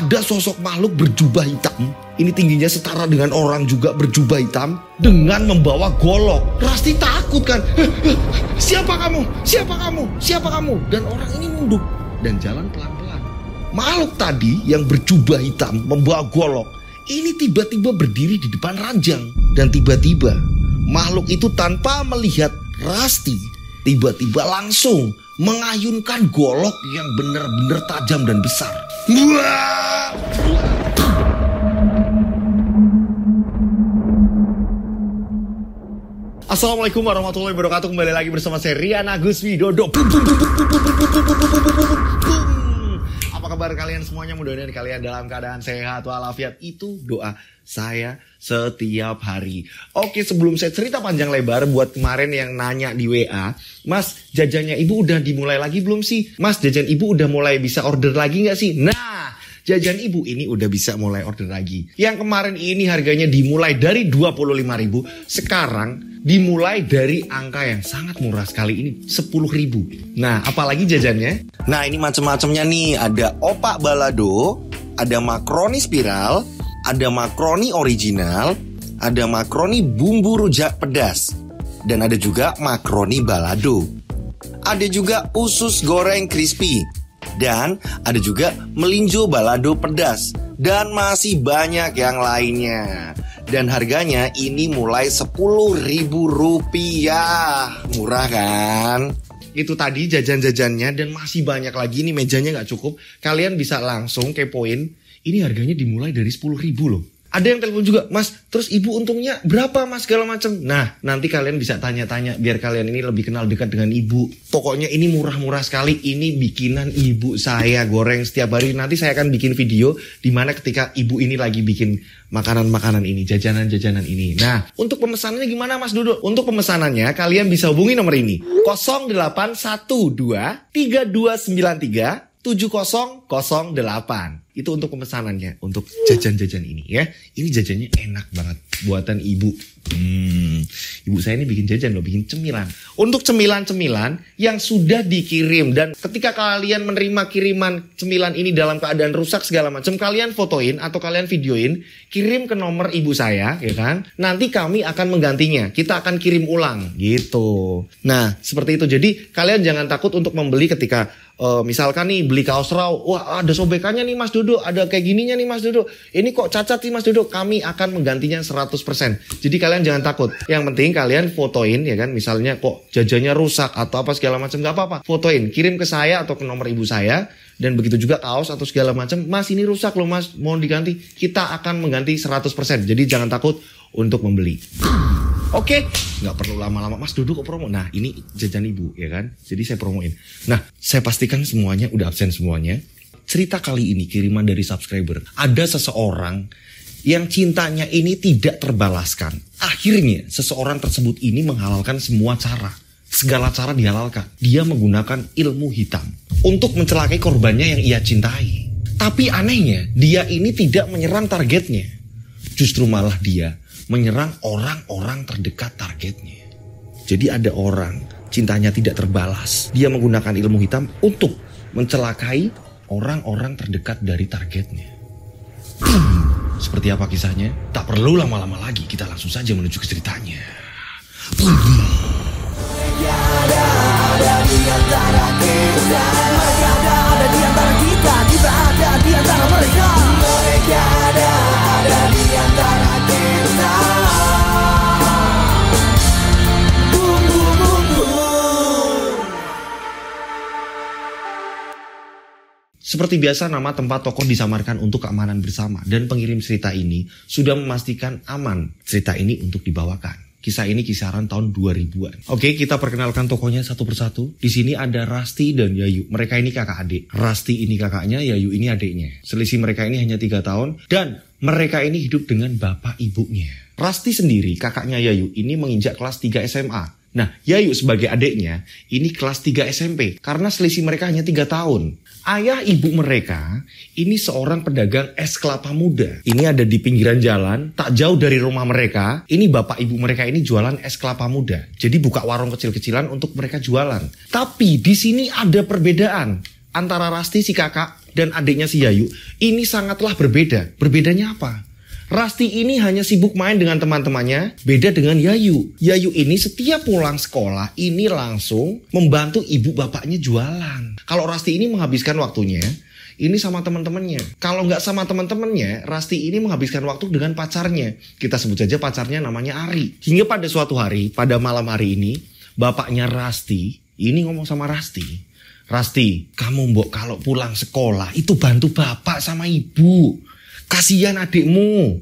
ada sosok makhluk berjubah hitam. Ini tingginya setara dengan orang juga berjubah hitam dengan membawa golok. Rasti takut kan? Siapa kamu? Siapa kamu? Siapa kamu? Dan orang ini nunduk dan jalan pelan-pelan. Makhluk tadi yang berjubah hitam membawa golok ini tiba-tiba berdiri di depan ranjang. Dan tiba-tiba makhluk itu tanpa melihat Rasti tiba-tiba langsung mengayunkan golok yang benar-benar tajam dan besar. Wah! Assalamualaikum warahmatullahi wabarakatuh. Kembali lagi bersama saya Rian Agus Widodo. Apa kabar kalian semuanya? Mudah-mudahan kalian dalam keadaan sehat walafiat. Itu doa saya setiap hari. Oke, sebelum saya cerita panjang lebar buat kemarin yang nanya di WA, Mas, jajannya ibu udah dimulai lagi belum sih? Mas, jajan ibu udah mulai bisa order lagi gak sih? Nah, jajan ibu ini udah bisa mulai order lagi. Yang kemarin ini harganya dimulai dari 25.000, sekarang dimulai dari angka yang sangat murah sekali ini, 10.000. Nah, apalagi jajannya? Nah, ini macam-macamnya nih. Ada opak balado, ada makroni spiral, ada makroni original, ada makroni bumbu rujak pedas, dan ada juga makroni balado. Ada juga usus goreng crispy, dan ada juga melinjo balado pedas, dan masih banyak yang lainnya. Dan harganya ini mulai Rp10.000. Murah kan? Itu tadi jajan-jajannya, dan masih banyak lagi. Ini mejanya gak cukup. Kalian bisa langsung kepoin. Ini harganya dimulai dari 10.000 loh. Ada yang telepon juga, Mas, terus ibu untungnya berapa Mas segala macam. Nah, nanti kalian bisa tanya-tanya biar kalian ini lebih kenal dekat dengan ibu. Pokoknya ini murah-murah sekali. Ini bikinan ibu saya goreng setiap hari. Nanti saya akan bikin video dimana ketika ibu ini lagi bikin makanan-makanan ini, jajanan-jajanan ini. Nah, untuk pemesanannya gimana Mas Dodo? Untuk pemesanannya kalian bisa hubungi nomor ini 0812 3293 7008. Itu untuk pemesanannya, untuk jajan-jajan ini ya. Ini jajannya enak banget, buatan ibu. Ibu saya ini bikin jajan loh, bikin cemilan. Untuk cemilan-cemilan yang sudah dikirim, dan ketika kalian menerima kiriman cemilan ini dalam keadaan rusak segala macam, kalian fotoin atau kalian videoin, kirim ke nomor ibu saya, ya kan? Nanti kami akan menggantinya. Kita akan kirim ulang gitu. Nah, seperti itu. Jadi kalian jangan takut untuk membeli ketika misalkan nih beli kaos raw, wah ada sobekannya nih Mas Dodo, ada kayak gininya nih Mas Dodo, ini kok cacat nih Mas Dodo, kami akan menggantinya 100%. Jadi kalian jangan takut, yang penting kalian fotoin ya kan, misalnya kok jajannya rusak atau apa segala macam, gak apa-apa, fotoin, kirim ke saya atau ke nomor ibu saya. Dan begitu juga kaos atau segala macam, Mas ini rusak loh Mas, mau diganti, kita akan mengganti 100%. Jadi jangan takut untuk membeli. Oke, nggak perlu lama-lama Mas Dodo kok promo. Nah ini jajan ibu ya kan, jadi saya promoin. Nah saya pastikan semuanya udah absen semuanya. Cerita kali ini kiriman dari subscriber. Ada seseorang yang cintanya ini tidak terbalaskan. Akhirnya seseorang tersebut ini menghalalkan semua cara. Segala cara dihalalkan. Dia menggunakan ilmu hitam untuk mencelakai korbannya yang ia cintai. Tapi anehnya dia ini tidak menyerang targetnya. Justru malah dia menyerang orang-orang terdekat targetnya. Jadi ada orang cintanya tidak terbalas. Dia menggunakan ilmu hitam untuk mencelakai orang-orang terdekat dari targetnya. Seperti apa kisahnya? Tak perlu lama-lama lagi, kita langsung saja menuju ke ceritanya. Ada di antara kita, ada di antara kita, kita ada di antara mereka. Mereka ada di antara kita. Seperti biasa, nama tempat tokoh disamarkan untuk keamanan bersama, dan pengirim cerita ini sudah memastikan aman cerita ini untuk dibawakan. Kisah ini kisaran tahun 2000-an. Oke, kita perkenalkan tokohnya satu persatu. Di sini ada Rasti dan Yayu. Mereka ini kakak adik. Rasti ini kakaknya, Yayu ini adiknya. Selisih mereka ini hanya 3 tahun. Dan mereka ini hidup dengan bapak ibunya. Rasti sendiri, kakaknya Yayu, ini menginjak kelas 3 SMA. Nah, Yayu sebagai adiknya, ini kelas 3 SMP. Karena selisih mereka hanya 3 tahun. Ayah ibu mereka ini seorang pedagang es kelapa muda. Ini ada di pinggiran jalan, tak jauh dari rumah mereka. Ini bapak ibu mereka ini jualan es kelapa muda. Jadi buka warung kecil-kecilan untuk mereka jualan. Tapi di sini ada perbedaan. antara Rasti si kakak dan adiknya si Yayu ini sangatlah berbeda. Berbedanya apa? Rasti ini hanya sibuk main dengan teman-temannya, beda dengan Yayu. Yayu ini setiap pulang sekolah ini langsung membantu ibu bapaknya jualan. Kalau Rasti ini menghabiskan waktunya ini sama teman-temannya. Kalau nggak sama teman-temannya, Rasti ini menghabiskan waktu dengan pacarnya. Kita sebut saja pacarnya namanya Ari. Hingga pada suatu hari, pada malam hari ini, bapaknya Rasti ini ngomong sama Rasti. Rasti, kamu mbok kalau pulang sekolah itu bantu bapak sama ibu. Kasihan adikmu.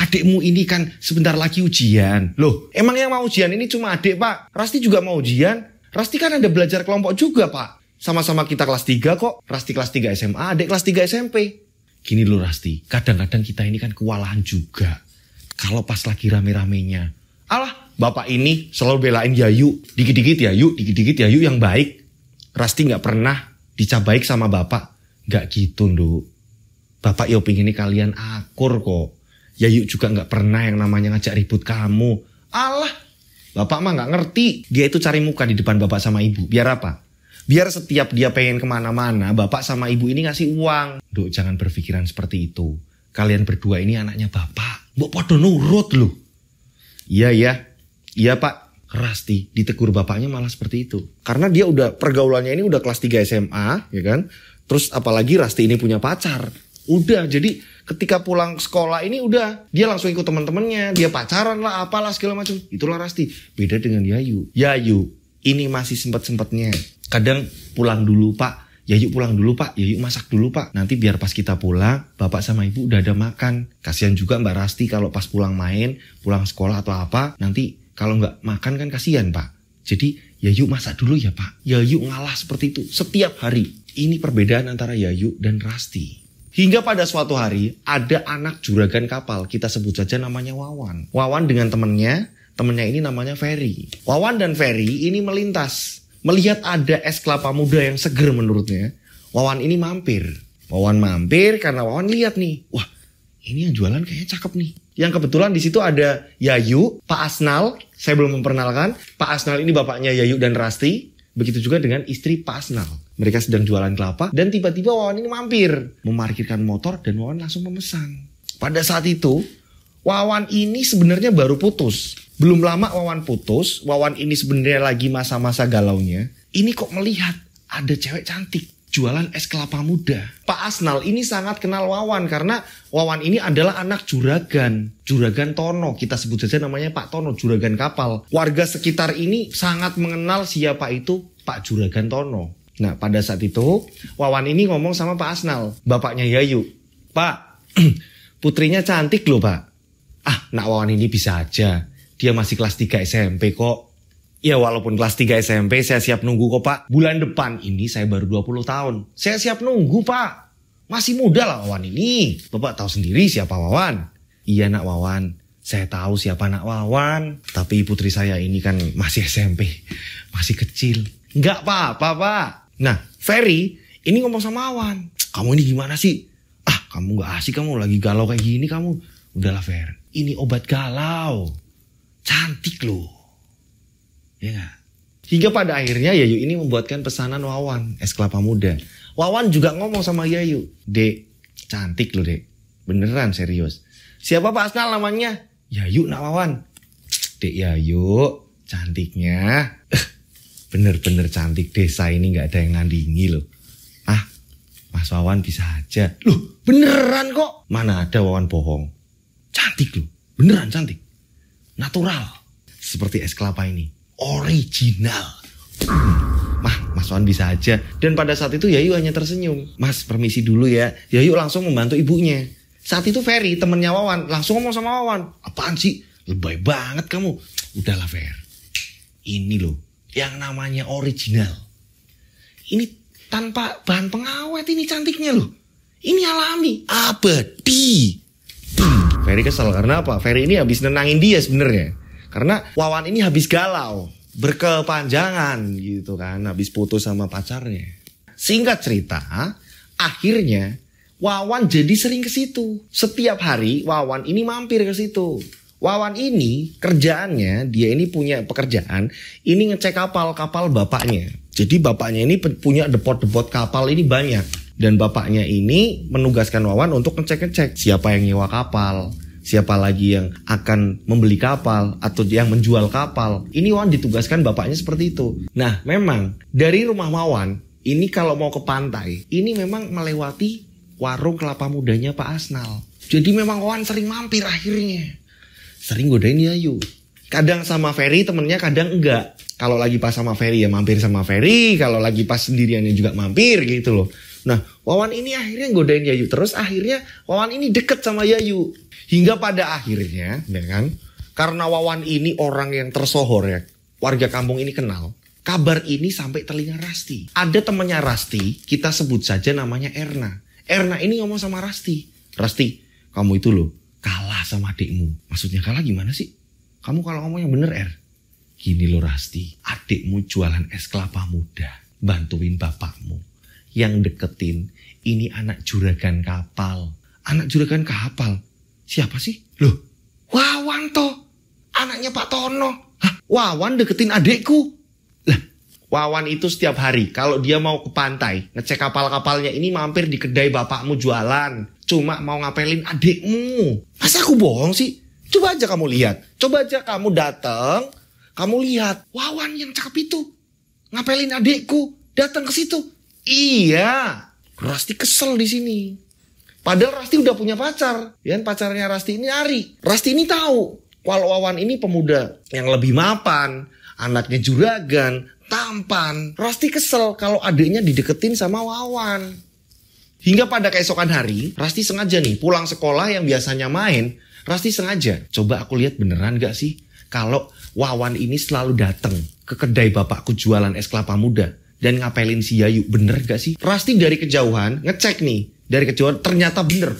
Adikmu ini kan sebentar lagi ujian. Loh, emang yang mau ujian ini cuma adik, Pak? Rasti juga mau ujian. Rasti kan ada belajar kelompok juga, Pak. Sama-sama kita kelas 3 kok. Rasti kelas 3 SMA, adik kelas 3 SMP. Gini loh Rasti, kadang-kadang kita ini kan kewalahan juga. Kalau pas lagi rame-ramenya. Alah, bapak ini selalu belain Yayu. Dikit-dikit Yayu yang baik. Rasti gak pernah dicap baik sama bapak. Gak gitu, Nduk. Bapak yo pengen kalian akur kok. Yayu juga gak pernah yang namanya ngajak ribut kamu. Alah, bapak mah gak ngerti. Dia itu cari muka di depan bapak sama ibu. Biar apa? Biar setiap dia pengen kemana-mana, bapak sama ibu ini ngasih uang. Duk, jangan berpikiran seperti itu. Kalian berdua ini anaknya bapak. Mbok podo nurut loh. Iya pak. Rasti ditegur bapaknya malah seperti itu. Karena dia udah pergaulannya ini udah kelas 3 SMA, ya kan? Terus apalagi Rasti ini punya pacar. Udah, jadi ketika pulang sekolah ini udah dia langsung ikut teman-temannya, dia pacaran lah, apalah segala macam. Itulah Rasti. Beda dengan Yayu. Yayu ini masih sempet-sempetnya. Kadang pulang dulu pak, Yayu pulang dulu pak, Yayu masak dulu pak. Nanti biar pas kita pulang, bapak sama ibu udah ada makan. Kasihan juga Mbak Rasti kalau pas pulang main, pulang sekolah atau apa, nanti kalau nggak makan kan kasihan pak. Jadi Yayu masak dulu ya pak. Yayu ngalah seperti itu setiap hari. Ini perbedaan antara Yayu dan Rasti. Hingga pada suatu hari ada anak juragan kapal, kita sebut saja namanya Wawan. Wawan dengan temennya ini namanya Ferry. Wawan dan Ferry ini melintas. Melihat ada es kelapa muda yang seger menurutnya, Wawan ini mampir. Wawan mampir karena Wawan lihat nih, wah ini yang jualan kayaknya cakep nih. Yang kebetulan di situ ada Yayu, Pak Asnal, saya belum memperkenalkan. Pak Asnal ini bapaknya Yayu dan Rasti. Begitu juga dengan istri Pak Asnal. Mereka sedang jualan kelapa dan tiba-tiba Wawan ini mampir. Memarkirkan motor dan Wawan langsung memesan. Pada saat itu, Wawan ini sebenarnya baru putus. Belum lama Wawan putus, Wawan ini sebenarnya lagi masa-masa galaunya. Ini kok melihat ada cewek cantik jualan es kelapa muda. Pak Asnal ini sangat kenal Wawan karena Wawan ini adalah anak juragan. Juragan Tono, kita sebut saja namanya Pak Tono, juragan kapal. Warga sekitar ini sangat mengenal siapa itu Pak Juragan Tono. Nah pada saat itu Wawan ini ngomong sama Pak Asnal, bapaknya Yayu. Pak, putrinya cantik loh pak. Ah, nak Wawan ini bisa aja. Dia masih kelas 3 SMP kok. Ya walaupun kelas 3 SMP saya siap nunggu kok pak. Bulan depan ini saya baru 20 tahun. Saya siap nunggu pak. Masih muda lah Wawan ini. Bapak tahu sendiri siapa Wawan. Iya nak Wawan. Saya tahu siapa nak Wawan. Tapi putri saya ini kan masih SMP. Masih kecil. Nggak apa-apa pak. Nah Ferry ini ngomong sama Wawan. Kamu ini gimana sih? Ah kamu gak asik, kamu lagi galau kayak gini kamu. Udahlah Fer. Ini obat galau. Cantik loh. Ya gak? Hingga pada akhirnya Yayu ini membuatkan pesanan Wawan, es kelapa muda. Wawan juga ngomong sama Yayu, Dek, cantik loh dek. Beneran serius. Siapa Pak Asnal namanya? Yayu nak Wawan. Dek Yayu, cantiknya. Bener-bener cantik, desa ini gak ada yang ngandingi loh. Ah, Mas Wawan bisa aja. Loh beneran kok. Mana ada Wawan bohong. Cantik loh, beneran cantik. Natural. Seperti es kelapa ini. Original. Mas Wawan bisa aja. Dan pada saat itu Yayu hanya tersenyum. Mas permisi dulu ya. Yayu langsung membantu ibunya. Saat itu Ferry temennya Wawan langsung ngomong sama Wawan. Apaan sih? Lebay banget kamu. Udahlah Fer. Ini loh yang namanya original. Ini tanpa bahan pengawet ini cantiknya loh. Ini alami. Abadi. Ferry kesel karena apa? Ferry ini habis nenangin dia sebenarnya. Karena Wawan ini habis galau, berkepanjangan gitu kan, habis putus sama pacarnya. Singkat cerita, akhirnya Wawan jadi sering ke situ. Setiap hari Wawan ini mampir ke situ. Wawan ini kerjaannya, dia ini punya pekerjaan, ini ngecek kapal-kapal bapaknya. Jadi bapaknya ini punya depot-depot kapal ini banyak. Dan bapaknya ini menugaskan Wawan untuk ngecek-ngecek siapa yang nyewa kapal, siapa lagi yang akan membeli kapal atau yang menjual kapal. Ini Wawan ditugaskan bapaknya seperti itu. Nah memang dari rumah Wawan ini kalau mau ke pantai, ini memang melewati warung kelapa mudanya Pak Asnal. Jadi memang Wawan sering mampir akhirnya. Sering godain Yayu. Kadang sama Ferry temennya, kadang enggak. Kalau lagi pas sama Ferry ya mampir sama Ferry. Kalau lagi pas sendiriannya juga mampir gitu loh. Nah Wawan ini akhirnya godain Yayu. Terus akhirnya Wawan ini deket sama Yayu. Hingga pada akhirnya ya kan, karena Wawan ini orang yang tersohor ya, warga kampung ini kenal. Kabar ini sampai telinga Rasti. Ada temannya Rasti, kita sebut saja namanya Erna. Erna ini ngomong sama Rasti. Rasti, kamu itu loh kalah sama adikmu. Maksudnya kalah gimana sih? Kamu kalau ngomong yang bener Gini loh Rasti, adikmu jualan es kelapa muda. Bantuin bapakmu. Yang deketin ini anak juragan kapal. Anak juragan kapal? Siapa sih? Loh, Wawan toh. Anaknya Pak Tono. Hah, Wawan deketin adikku? Lah, Wawan itu setiap hari kalau dia mau ke pantai ngecek kapal-kapalnya ini mampir di kedai bapakmu jualan. Cuma mau ngapelin adikmu. Masa aku bohong sih? Coba aja kamu lihat. Coba aja kamu datang, kamu lihat Wawan yang cakep itu ngapelin adikku, datang ke situ. Iya, Rasti kesel di sini. Padahal Rasti udah punya pacar. Ya, pacarnya Rasti ini Ari. Rasti ini tahu kalau Wawan ini pemuda yang lebih mapan, anaknya juragan, tampan. Rasti kesel kalau adiknya dideketin sama Wawan. Hingga pada keesokan hari, Rasti sengaja nih pulang sekolah yang biasanya main. Rasti sengaja, coba aku lihat beneran gak sih kalau Wawan ini selalu datang ke kedai bapakku jualan es kelapa muda dan ngapelin si Yayu, bener gak sih? Rasti dari kejauhan ngecek nih, dari kejauhan ternyata bener.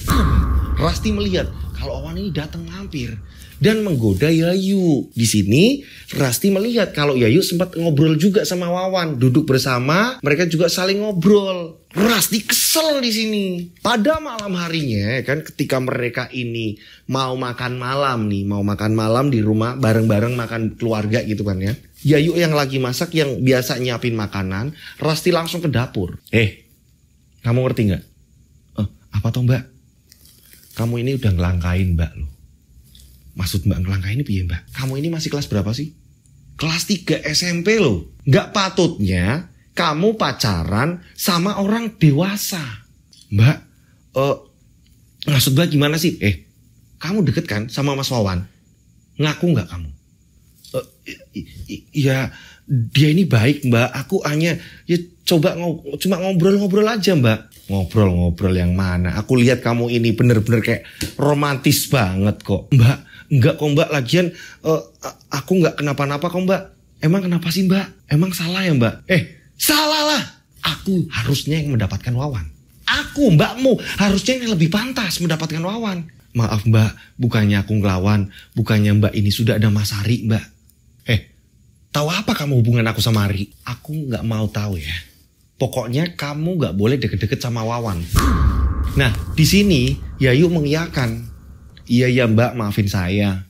Rasti melihat kalau Wawan ini datang mampir dan menggoda Yayu. Di sini Rasti melihat kalau Yayu sempat ngobrol juga sama Wawan, duduk bersama, mereka juga saling ngobrol. Rasti kesel di sini. Pada malam harinya kan, ketika mereka ini mau makan malam nih, mau makan malam di rumah bareng-bareng makan keluarga gitu kan ya. Yayu yang lagi masak, yang biasa nyiapin makanan, Rasti langsung ke dapur. Kamu ngerti nggak? Apa toh Mbak? Kamu ini udah ngelangkain Mbak loh. Maksud Mbak ngelangkain ini piye Mbak? Kamu ini masih kelas berapa sih? Kelas 3 SMP loh. Nggak patutnya kamu pacaran sama orang dewasa. Mbak, maksud Mbak gimana sih? Kamu deket kan sama Mas Wawan? Ngaku nggak kamu? Ya, dia ini baik Mbak. Aku hanya ya cuma ngobrol-ngobrol aja Mbak. Ngobrol-ngobrol yang mana? Aku lihat kamu ini bener-bener kayak romantis banget kok. Mbak, enggak kok Mbak. Lagian aku nggak kenapa-napa kok Mbak. Emang kenapa sih Mbak? Emang salah ya Mbak? Salah lah. Aku harusnya yang mendapatkan Wawan. Aku, mbakmu, harusnya yang lebih pantas mendapatkan Wawan. Maaf Mbak, bukannya aku ngelawan. Bukannya Mbak ini sudah ada Mas Ari Mbak. Tahu apa kamu hubungan aku sama Ari? Aku gak mau tahu ya. Pokoknya kamu gak boleh deket-deket sama Wawan. Nah, di sini Yayu mengiyakan. Iya ya Mbak, maafin saya.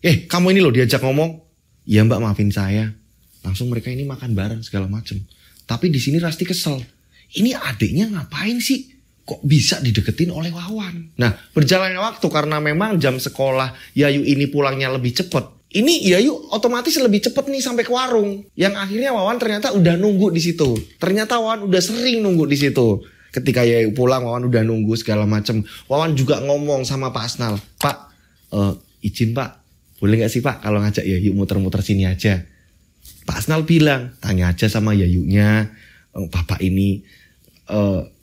Kamu ini loh diajak ngomong. Iya Mbak, maafin saya. Langsung mereka ini makan bareng segala macem. Tapi di sini Rasti kesel. Ini adiknya ngapain sih? Kok bisa dideketin oleh Wawan? Nah, berjalannya waktu karena memang jam sekolah Yayu ini pulangnya lebih cepet. Ini Yayu otomatis lebih cepet nih sampai ke warung. Yang akhirnya Wawan ternyata udah nunggu di situ. Ternyata Wawan udah sering nunggu di situ. Ketika Yayu pulang, Wawan udah nunggu segala macem. Wawan juga ngomong sama Pak Asnal. Pak, izin Pak. Boleh gak sih Pak kalau ngajak Yayu muter-muter sini aja? Pak Asnal bilang, tanya aja sama Yayunya. Bapak ini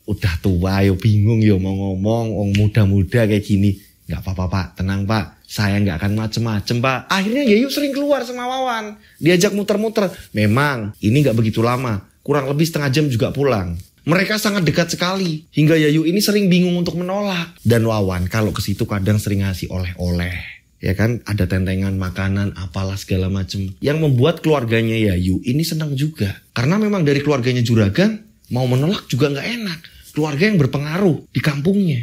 udah tua, yo bingung yo mau ngomong. Muda-muda kayak gini. Gak apa-apa Pak, tenang Pak. Saya gak akan macem-macem Pak. Akhirnya Yayu sering keluar sama Wawan. Diajak muter-muter. Memang ini gak begitu lama. Kurang lebih setengah jam juga pulang. Mereka sangat dekat sekali. Hingga Yayu ini sering bingung untuk menolak. Dan Wawan kalau ke situ kadang sering ngasih oleh-oleh. Ya kan, ada tentengan makanan, apalah segala macem. Yang membuat keluarganya Yayu ini senang juga. Karena memang dari keluarganya juragan, mau menolak juga gak enak. Keluarga yang berpengaruh di kampungnya.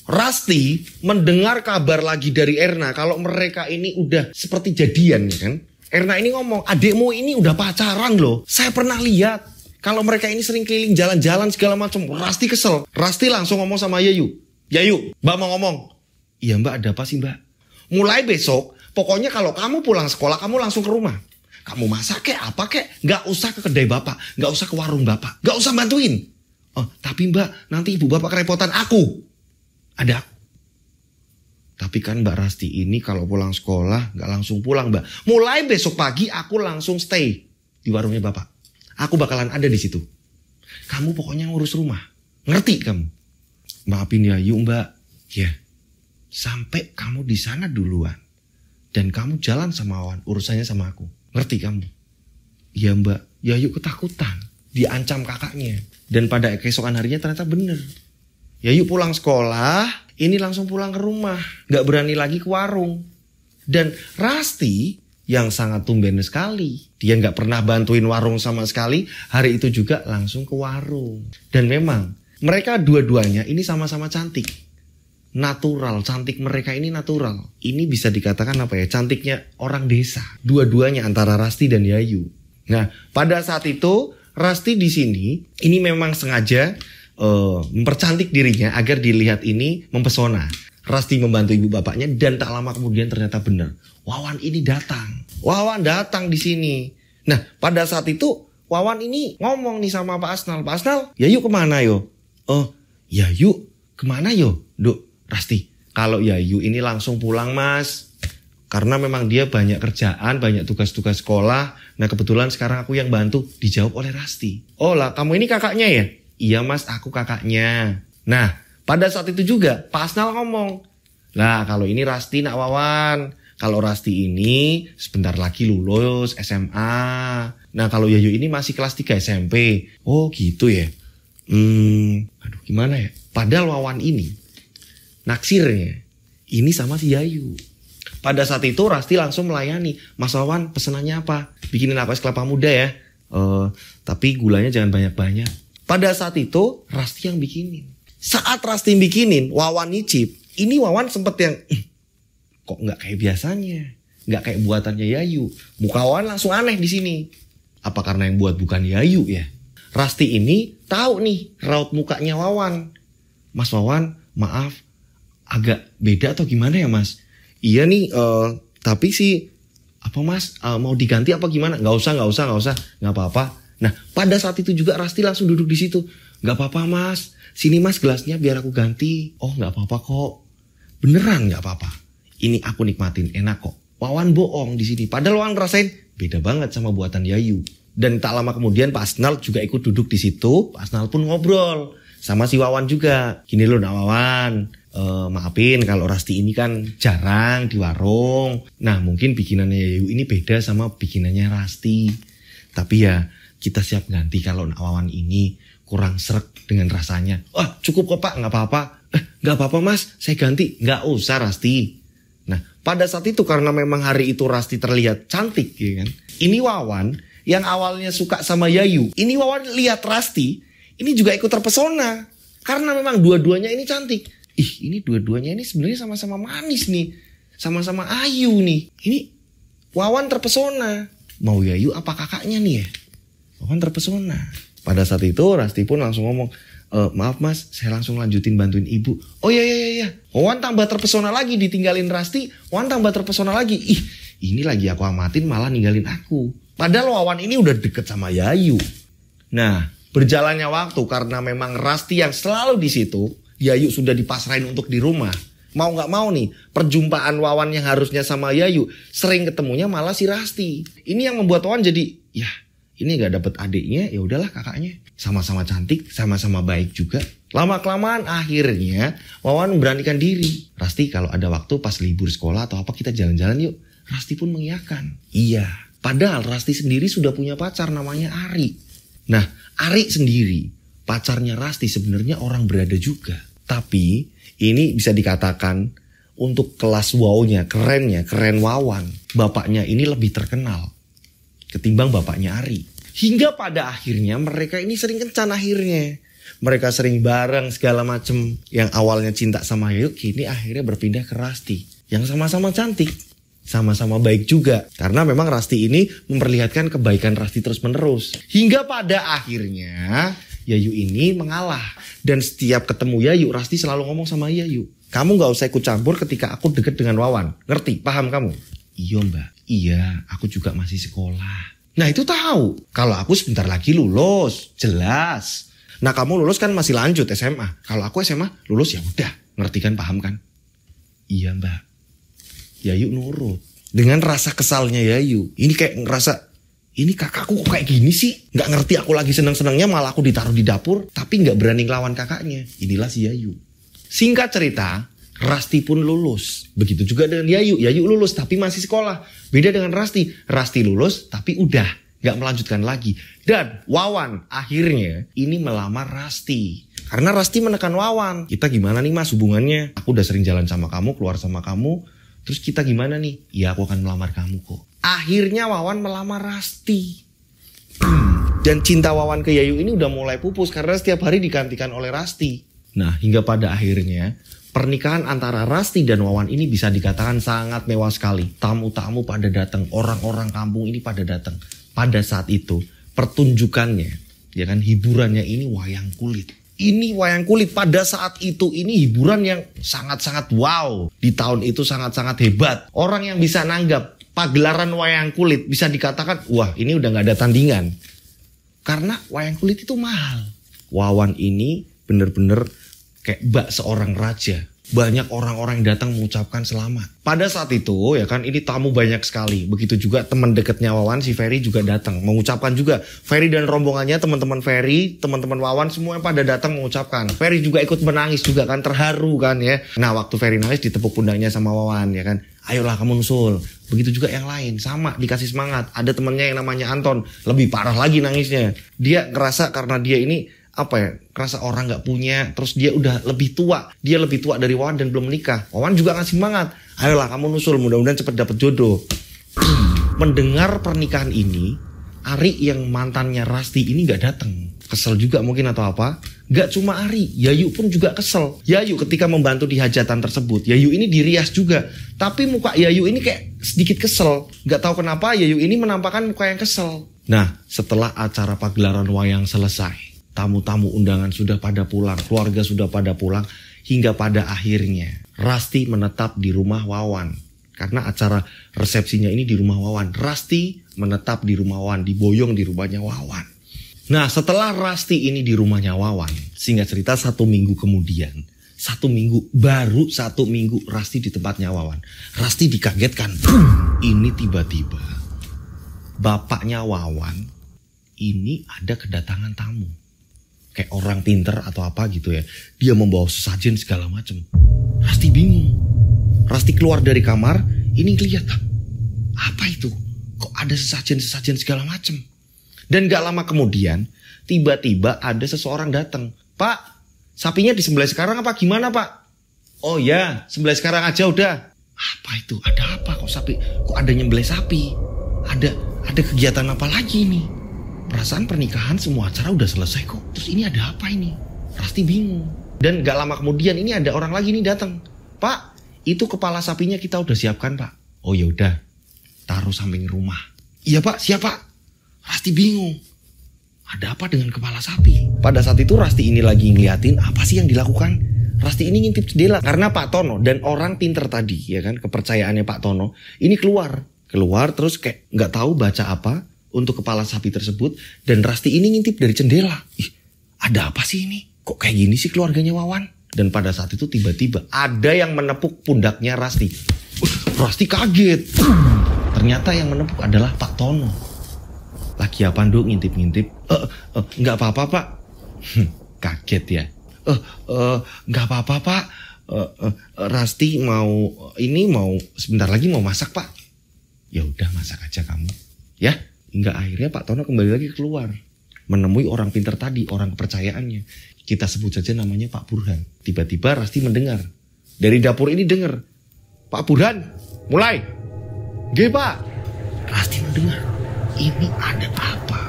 Rasti mendengar kabar lagi dari Erna kalau mereka ini udah seperti jadian ya kan. Erna ini ngomong, adikmu ini udah pacaran loh. Saya pernah lihat. Kalau mereka ini sering keliling jalan-jalan segala macam, Rasti kesel. Rasti langsung ngomong sama Yayu. Yayu, Mbak mau ngomong. Iya Mbak, ada apa sih Mbak? Mulai besok, pokoknya kalau kamu pulang sekolah, kamu langsung ke rumah. Kamu masak kek, apa kek, gak usah ke kedai bapak, gak usah ke warung bapak, gak usah bantuin. Oh, tapi Mbak, nanti ibu bapak kerepotan aku. Ada aku. Tapi kan Mbak Rasti ini kalau pulang sekolah gak langsung pulang Mbak. Mulai besok pagi aku langsung stay di warungnya bapak. Aku bakalan ada di situ. Kamu pokoknya ngurus rumah. Ngerti kamu? Maafin ya Yu Mbak. Ya. Sampai kamu di sana duluan. Dan kamu jalan sama Wawan. Urusannya sama aku. Ngerti kamu? Iya Mbak. Yayu ketakutan. Diancam kakaknya. Dan pada keesokan harinya ternyata bener. Yayu pulang sekolah. Ini langsung pulang ke rumah. Gak berani lagi ke warung. Dan Rasti yang sangat tumben sekali. Dia gak pernah bantuin warung sama sekali. Hari itu juga langsung ke warung. Dan memang mereka dua-duanya ini sama-sama cantik. Natural, cantik mereka ini natural. Ini bisa dikatakan apa ya, cantiknya orang desa. Dua-duanya antara Rasti dan Yayu. Nah, pada saat itu Rasti di sini ini memang sengaja mempercantik dirinya agar dilihat ini mempesona. Rasti membantu ibu bapaknya dan tak lama kemudian ternyata benar. Wawan ini datang. Wawan datang di sini. Nah, pada saat itu Wawan ini ngomong nih sama Pak Asnal. Pak Asnal, Yayu kemana yo? Oh, Yayu kemana yo? Duk, Rasti, kalau Yayu ini langsung pulang mas. Karena memang dia banyak kerjaan, banyak tugas-tugas sekolah. Nah kebetulan sekarang aku yang bantu. Dijawab oleh Rasti. Oh lah, kamu ini kakaknya ya? Iya mas, aku kakaknya. Nah, pada saat itu juga Pak Asnal ngomong. Lah kalau ini Rasti nak Wawan. Kalau Rasti ini sebentar lagi lulus SMA. Nah kalau Yayu ini masih kelas 3 SMP. Oh gitu ya. Aduh gimana ya. Padahal Wawan ini naksirnya ini sama si Yayu. Pada saat itu Rasti langsung melayani. Mas Wawan pesenannya apa? Bikinin apa es kelapa muda ya. Tapi gulanya jangan banyak-banyak. Pada saat itu Rasti yang bikinin. Saat Rasti bikinin, Wawan nyicip. Ini Wawan sempet yang kok nggak kayak biasanya, nggak kayak buatannya Yayu. Muka Wawan langsung aneh di sini. Apa karena yang buat bukan Yayu ya? Rasti ini tahu nih raut mukanya Wawan. Mas Wawan, maaf, agak beda atau gimana ya mas? Iya nih, tapi sih apa mas mau diganti apa gimana? Nggak usah, nggak apa-apa. Nah pada saat itu juga Rasti langsung duduk di situ. Nggak apa-apa mas, sini mas gelasnya biar aku ganti. Oh nggak apa-apa kok, beneran nggak apa-apa. Ini aku nikmatin, enak kok. Wawan bohong di sini. Padahal Wawan rasain beda banget sama buatan Yayu. Dan tak lama kemudian Pak Asnal juga ikut duduk di situ. Pak Asnal pun ngobrol sama si Wawan juga. Gini loh nak Wawan, maafin kalau Rasti ini kan jarang di warung. Nah mungkin bikinannya Yayu ini beda sama bikinannya Rasti. Tapi ya kita siap ganti kalau nak Wawan ini kurang srek dengan rasanya. Wah cukup kok pak, nggak apa-apa. Nggak apa-apa mas, saya ganti. Nggak usah Rasti. Nah pada saat itu karena memang hari itu Rasti terlihat cantik ya kan. Ini Wawan yang awalnya suka sama Yayu. Ini Wawan lihat Rasti, ini juga ikut terpesona. Karena memang dua-duanya ini cantik. Ih ini dua-duanya ini sebenarnya sama-sama manis nih. Sama-sama ayu nih. Ini Wawan terpesona. Mau Yayu apa kakaknya nih ya? Wawan terpesona. Pada saat itu Rasti pun langsung ngomong, maaf mas, saya langsung lanjutin bantuin ibu. Oh iya. Wawan tambah terpesona lagi ditinggalin Rasti. Wawan tambah terpesona lagi. Ih, ini lagi aku amatin malah ninggalin aku. Padahal Wawan ini udah deket sama Yayu. Nah, berjalannya waktu karena memang Rasti yang selalu di situ, Yayu sudah dipasrahin untuk di rumah. Mau nggak mau nih, perjumpaan Wawan yang harusnya sama Yayu, sering ketemunya malah si Rasti. Ini yang membuat Wawan jadi, ya ini gak dapet adiknya, ya udahlah kakaknya. Sama-sama cantik, sama-sama baik juga. Lama-kelamaan akhirnya Wawan memberanikan diri. Rasti kalau ada waktu pas libur sekolah atau apa kita jalan-jalan yuk. Rasti pun mengiyakan. Iya, padahal Rasti sendiri sudah punya pacar namanya Ari. Nah, Ari sendiri, pacarnya Rasti sebenarnya orang berada juga. Tapi ini bisa dikatakan untuk kelas wow-nya, keren Wawan. Bapaknya ini lebih terkenal ketimbang bapaknya Ari. Hingga pada akhirnya mereka ini sering kencan akhirnya. Mereka sering bareng segala macem. Yang awalnya cinta sama Yayu, kini akhirnya berpindah ke Rasti. Yang sama-sama cantik. sama-sama baik juga. Karena memang Rasti ini memperlihatkan kebaikan Rasti terus-menerus. Hingga pada akhirnya Yayu ini mengalah. Dan setiap ketemu Yayu, Rasti selalu ngomong sama Yayu, kamu gak usah ikut campur ketika aku deket dengan Wawan. Ngerti? Paham kamu? Iya mbak, iya aku juga masih sekolah. Nah itu tahu, kalau aku sebentar lagi lulus, jelas. Nah kamu lulus kan masih lanjut SMA. Kalau aku SMA lulus ya udah, ngerti kan, paham kan? Iya mbak. Yayu nurut. Dengan rasa kesalnya Yayu. Ini kayak ngerasa, ini kakakku kok kayak gini sih? Gak ngerti aku lagi seneng-senengnya malah aku ditaruh di dapur. Tapi gak berani ngelawan kakaknya. Inilah si Yayu. Singkat cerita, Rasti pun lulus. Begitu juga dengan Yayu. Yayu lulus tapi masih sekolah. Beda dengan Rasti. Rasti lulus tapi udah gak melanjutkan lagi. Dan Wawan akhirnya ini melamar Rasti. Karena Rasti menekan Wawan. Kita gimana nih mas hubungannya? Aku udah sering jalan sama kamu, keluar sama kamu. Terus kita gimana nih? Ya aku akan melamar kamu kok. Akhirnya Wawan melamar Rasti. Dan cinta Wawan ke Yayu ini udah mulai pupus. Karena setiap hari digantikan oleh Rasti. Nah hingga pada akhirnya pernikahan antara Rasti dan Wawan ini bisa dikatakan sangat mewah sekali. Tamu-tamu pada datang, orang-orang kampung ini pada datang. Pada saat itu pertunjukannya, ya kan, hiburannya ini wayang kulit. Ini wayang kulit pada saat itu ini hiburan yang sangat-sangat wow. Di tahun itu sangat-sangat hebat. Orang yang bisa nanggap pagelaran wayang kulit bisa dikatakan wah ini udah gak ada tandingan. Karena wayang kulit itu mahal. Wawan ini bener-bener kayak bak seorang raja. Banyak orang-orang yang datang mengucapkan selamat. Pada saat itu ya kan ini tamu banyak sekali. Begitu juga teman dekatnya Wawan, si Ferry juga datang mengucapkan juga. Ferry dan rombongannya, teman-teman Ferry, teman-teman Wawan semua yang pada datang mengucapkan. Ferry juga ikut menangis juga kan, terharu kan ya. Nah waktu Ferry nangis ditepuk pundaknya sama Wawan ya kan. Ayolah kamu nusul. Begitu juga yang lain, sama dikasih semangat. Ada temannya yang namanya Anton, lebih parah lagi nangisnya. Dia ngerasa karena dia ini kerasa orang gak punya, terus dia udah lebih tua. Dia lebih tua dari Wawan dan belum menikah. Wawan juga ngasih semangat. Ayolah kamu nusul, mudah-mudahan cepat dapat jodoh. Mendengar pernikahan ini, Ari yang mantannya Rasti ini gak datang. Kesel juga mungkin atau apa. Gak cuma Ari, Yayu pun juga kesel. Yayu ketika membantu di hajatan tersebut, Yayu ini dirias juga. Tapi muka Yayu ini kayak sedikit kesel. Gak tahu kenapa Yayu ini menampakkan muka yang kesel. Nah, setelah acara pagelaran wayang selesai, tamu-tamu undangan sudah pada pulang, keluarga sudah pada pulang, hingga pada akhirnya Rasti menetap di rumah Wawan. Karena acara resepsinya ini di rumah Wawan. Rasti menetap di rumah Wawan, diboyong di rumahnya Wawan. Nah setelah Rasti ini di rumahnya Wawan, singkat cerita 1 minggu kemudian, 1 minggu, baru 1 minggu Rasti di tempatnya Wawan. Rasti dikagetkan, ini tiba-tiba bapaknya Wawan ini ada kedatangan tamu. Kayak orang pinter atau apa gitu ya. Dia membawa sesajen segala macam. Rasti bingung. Rasti keluar dari kamar. Ini lihat apa itu? Kok ada sesajen-sesajen segala macam? Dan gak lama kemudian tiba-tiba ada seseorang datang. Pak, sapinya disembelih sekarang apa gimana pak? Oh ya, sembelih sekarang aja udah. Apa itu? Ada apa kok sapi? Kok ada nyembelih sapi? Ada kegiatan apa lagi nih? Perasaan pernikahan semua acara udah selesai kok. Terus ini ada apa ini? Rasti bingung. Dan gak lama kemudian ini ada orang lagi nih datang. Pak, itu kepala sapinya kita udah siapkan pak. Oh ya udah, taruh samping rumah. Iya pak, siap pak. Rasti bingung. Ada apa dengan kepala sapi? Pada saat itu Rasti ini lagi ngeliatin apa sih yang dilakukan. Rasti ini ngintip jendela karena Pak Tono dan orang pinter tadi ya kan, kepercayaannya Pak Tono ini keluar terus kayak nggak tahu baca apa untuk kepala sapi tersebut. Dan Rasti ini ngintip dari jendela. Ih, ada apa sih ini? Kok kayak gini sih keluarganya Wawan? Dan pada saat itu tiba-tiba ada yang menepuk pundaknya Rasti. Rasti kaget. Ternyata yang menepuk adalah Pak Tono. Lagi apa Nduk ngintip-ngintip? Nggak apa-apa pak. Kaget ya. Nggak apa-apa pak. Rasti mau sebentar lagi mau masak pak. Ya udah masak aja kamu. Ya. Hingga akhirnya Pak Tono kembali lagi keluar. Menemui orang pintar tadi, orang kepercayaannya. Kita sebut saja namanya Pak Burhan. Tiba-tiba Rasti mendengar. Dari dapur ini dengar. Pak Burhan, mulai. Nggih Pak. Rasti mendengar. Ini ada apa?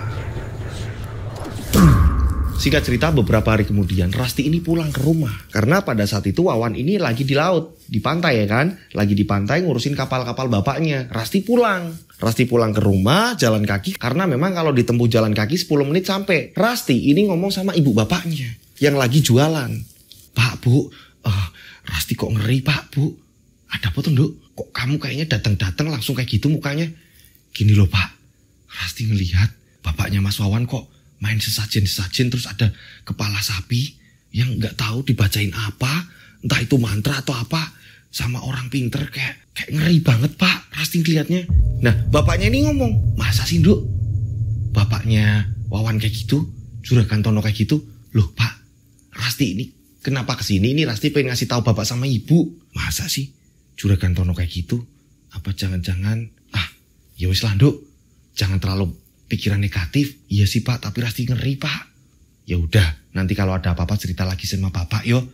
Singkat cerita, beberapa hari kemudian Rasti ini pulang ke rumah. Karena pada saat itu Wawan ini lagi di laut, di pantai ya kan. Lagi di pantai ngurusin kapal-kapal bapaknya. Rasti pulang ke rumah jalan kaki. Karena memang kalau ditempuh jalan kaki 10 menit sampai. Rasti ini ngomong sama ibu bapaknya yang lagi jualan. Pak, Bu, Rasti kok ngeri Pak, Bu. Ada apa tuh, Nduk? Kok kamu kayaknya datang-datang langsung kayak gitu mukanya? Gini loh Pak, Rasti ngelihat bapaknya Mas Wawan kok main sesajen-sesajen, terus ada kepala sapi yang nggak tahu dibacain apa, entah itu mantra atau apa, sama orang pinter kayak ngeri banget Pak. Rasti ngeliatnya. Nah bapaknya ini ngomong, masa sih Nduk bapaknya Wawan kayak gitu, Juragan Tono kayak gitu? Loh Pak, Rasti ini kenapa kesini? Ini Rasti pengen ngasih tahu bapak sama ibu. Masa sih Juragan Tono kayak gitu? Apa jangan-jangan ya wis lah Nduk, jangan terlalu pikiran negatif. Iya sih Pak, tapi Rasti ngeri Pak. Ya udah, nanti kalau ada apa-apa cerita lagi sama Bapak yo.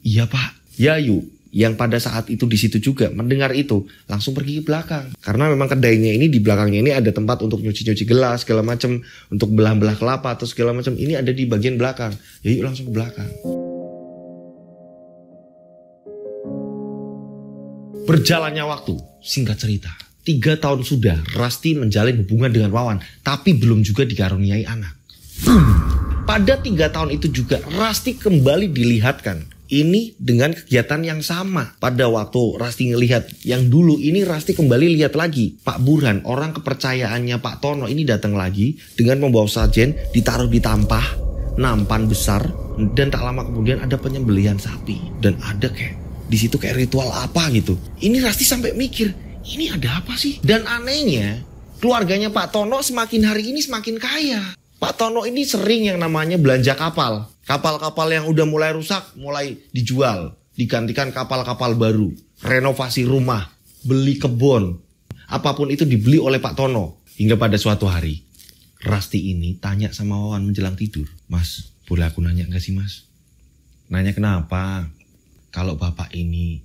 Iya Pak. Yayu yang pada saat itu di situ juga mendengar itu langsung pergi ke belakang. Karena memang kedainya ini di belakangnya ini ada tempat untuk nyuci-nyuci gelas segala macam, untuk belah-belah kelapa atau segala macam. Ini ada di bagian belakang. Yayu langsung ke belakang. Berjalannya waktu, singkat cerita, 3 tahun sudah Rasti menjalin hubungan dengan Wawan, tapi belum juga dikaruniai anak. Pada 3 tahun itu juga Rasti kembali dilihatkan. Ini dengan kegiatan yang sama. Pada waktu Rasti ngelihat yang dulu, ini Rasti kembali lihat lagi. Pak Burhan, orang kepercayaannya Pak Tono ini datang lagi dengan membawa sajen, ditaruh di tampah, nampan besar, dan tak lama kemudian ada penyembelihan sapi. Dan ada kayak di situ kayak ritual apa gitu. Ini Rasti sampai mikir, ini ada apa sih? Dan anehnya, keluarganya Pak Tono semakin hari ini semakin kaya. Pak Tono ini sering yang namanya belanja kapal. Kapal-kapal yang udah mulai rusak, mulai dijual. Digantikan kapal-kapal baru. Renovasi rumah, beli kebun. Apapun itu dibeli oleh Pak Tono. Hingga pada suatu hari, Rasti ini tanya sama Wawan menjelang tidur. Mas, boleh aku nanya gak sih Mas? Nanya kenapa? Kalau bapak ini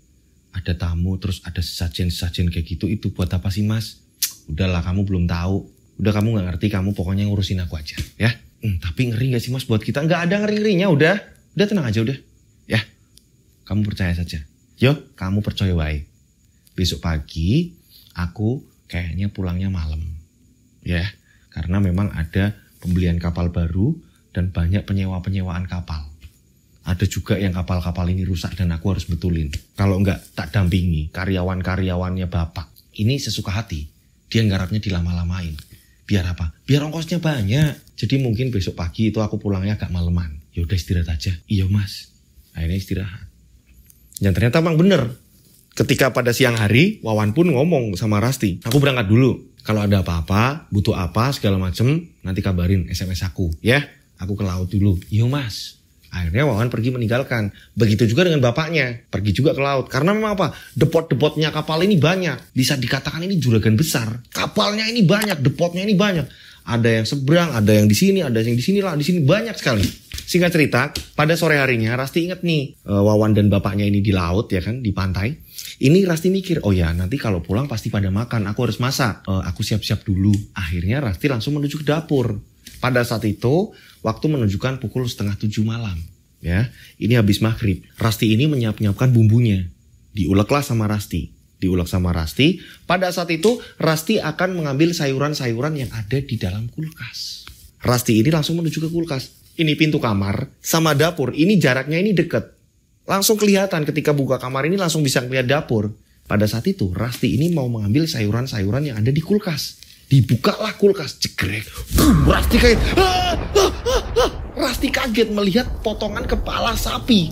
ada tamu terus ada sesajen-sesajen kayak gitu, itu buat apa sih Mas? Udahlah, kamu belum tahu. Udah kamu gak ngerti, kamu pokoknya ngurusin aku aja ya. Tapi ngeri gak sih Mas buat kita? Gak ada ngeri-ngerinya, udah tenang aja udah. Ya, kamu percaya saja. Yo, kamu percaya wae. Besok pagi aku kayaknya pulangnya malam. Ya, karena memang ada pembelian kapal baru dan banyak penyewaan kapal. Ada juga yang kapal-kapal ini rusak dan aku harus betulin. Kalau enggak, tak dampingi karyawan-karyawannya bapak. Ini sesuka hati. Dia nggarapnya dilama-lamain. Biar apa? Biar ongkosnya banyak. Jadi mungkin besok pagi itu aku pulangnya agak maleman. Ya udah istirahat aja. Iya Mas. Akhirnya istirahat. Dan ternyata emang bener. Ketika pada siang hari, Wawan pun ngomong sama Rasti. Aku berangkat dulu. Kalau ada apa-apa, butuh apa, segala macem, nanti kabarin SMS aku. Ya, aku ke laut dulu. Iya Mas. Akhirnya Wawan pergi meninggalkan. Begitu juga dengan bapaknya. Pergi juga ke laut. Karena memang apa? Depot-depotnya kapal ini banyak. Bisa dikatakan ini juragan besar. Kapalnya ini banyak. Depotnya ini banyak. Ada yang seberang. Ada yang di sini. Ada yang di sini lah. Di sini banyak sekali. Singkat cerita, pada sore harinya Rasti ingat nih. Wawan dan bapaknya ini di laut ya kan. Di pantai. Ini Rasti mikir. Oh ya, nanti kalau pulang pasti pada makan. Aku harus masak. Aku siap-siap dulu. Akhirnya Rasti langsung menuju ke dapur. Pada saat itu, waktu menunjukkan pukul 6:30 malam. Ya, ini habis maghrib. Rasti ini menyiapkan bumbunya. Diuleklah sama Rasti. Diulek sama Rasti. Pada saat itu, Rasti akan mengambil sayuran-sayuran yang ada di dalam kulkas. Rasti ini langsung menuju ke kulkas. Ini pintu kamar sama dapur. Ini jaraknya ini dekat. Langsung kelihatan ketika buka kamar ini langsung bisa melihat dapur. Pada saat itu, Rasti ini mau mengambil sayuran-sayuran yang ada di kulkas. Dibukalah kulkas, jegrek. Rasti kaget. Rasti kaget melihat potongan kepala sapi.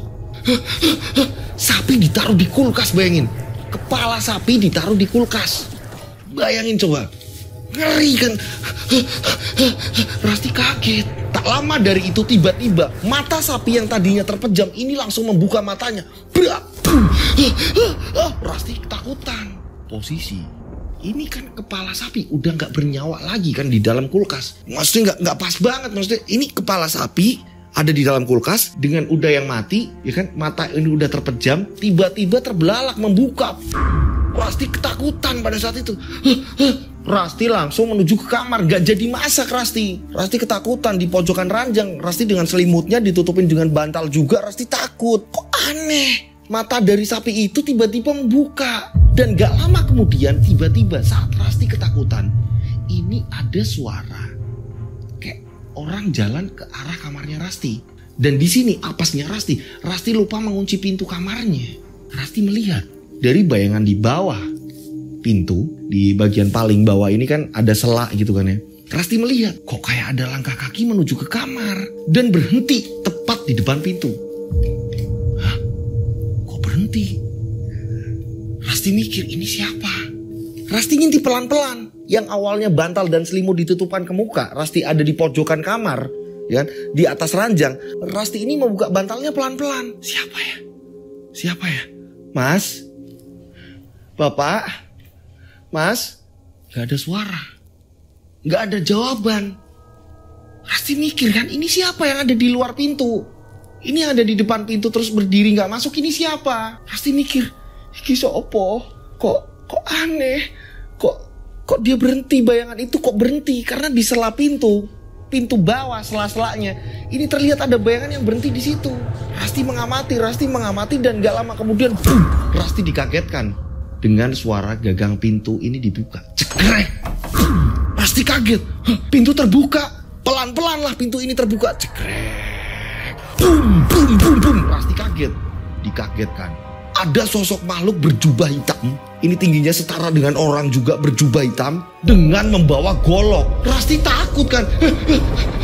Sapi ditaruh di kulkas, bayangin. Kepala sapi ditaruh di kulkas. Bayangin coba. Ngeri kan. Rasti kaget. Tak lama dari itu tiba-tiba mata sapi yang tadinya terpejam ini langsung membuka matanya. Rasti ketakutan. Posisi ini kan kepala sapi udah nggak bernyawa lagi kan di dalam kulkas. Maksudnya nggak pas banget. Maksudnya ini kepala sapi ada di dalam kulkas dengan udah yang mati, ya kan? Mata ini udah terpejam, tiba-tiba terbelalak membuka. Rasti ketakutan pada saat itu. Rasti langsung menuju ke kamar. Gak jadi masak Rasti. Rasti ketakutan di pojokan ranjang. Rasti dengan selimutnya ditutupin dengan bantal juga. Rasti takut. Kok aneh? Mata dari sapi itu tiba-tiba membuka. Dan gak lama kemudian tiba-tiba saat Rasti ketakutan, ini ada suara kayak orang jalan ke arah kamarnya Rasti. Dan di sini apesnya Rasti. Rasti lupa mengunci pintu kamarnya. Rasti melihat dari bayangan di bawah pintu, di bagian paling bawah ini kan ada selak gitu kan ya. Rasti melihat kok kayak ada langkah kaki menuju ke kamar dan berhenti tepat di depan pintu. Hah? Kok berhenti? Rasti mikir, ini siapa? Rasti ngintip pelan-pelan. Yang awalnya bantal dan selimut ditutupan ke muka, Rasti ada di pojokan kamar, ya kan? Di atas ranjang. Rasti ini membuka bantalnya pelan-pelan. Siapa ya? Siapa ya? Mas? Bapak? Mas, gak ada suara, gak ada jawaban. Rasti mikir kan, ini siapa yang ada di luar pintu? Ini yang ada di depan pintu terus berdiri gak masuk, ini siapa? Rasti mikir, iki sopo? Kok aneh? Kok dia berhenti, bayangan itu kok berhenti? Karena di sela pintu bawah sela-selanya ini terlihat ada bayangan yang berhenti di situ. Rasti mengamati dan gak lama kemudian boom, Rasti dikagetkan dengan suara gagang pintu ini dibuka. Cekrek. Rasti kaget. Pintu terbuka. Pelan-pelan lah pintu ini terbuka. Cekrek. Boom. Rasti kaget. Dikagetkan. Ada sosok makhluk berjubah hitam. Ini tingginya setara dengan orang juga berjubah hitam. Dengan membawa golok. Rasti takut kan.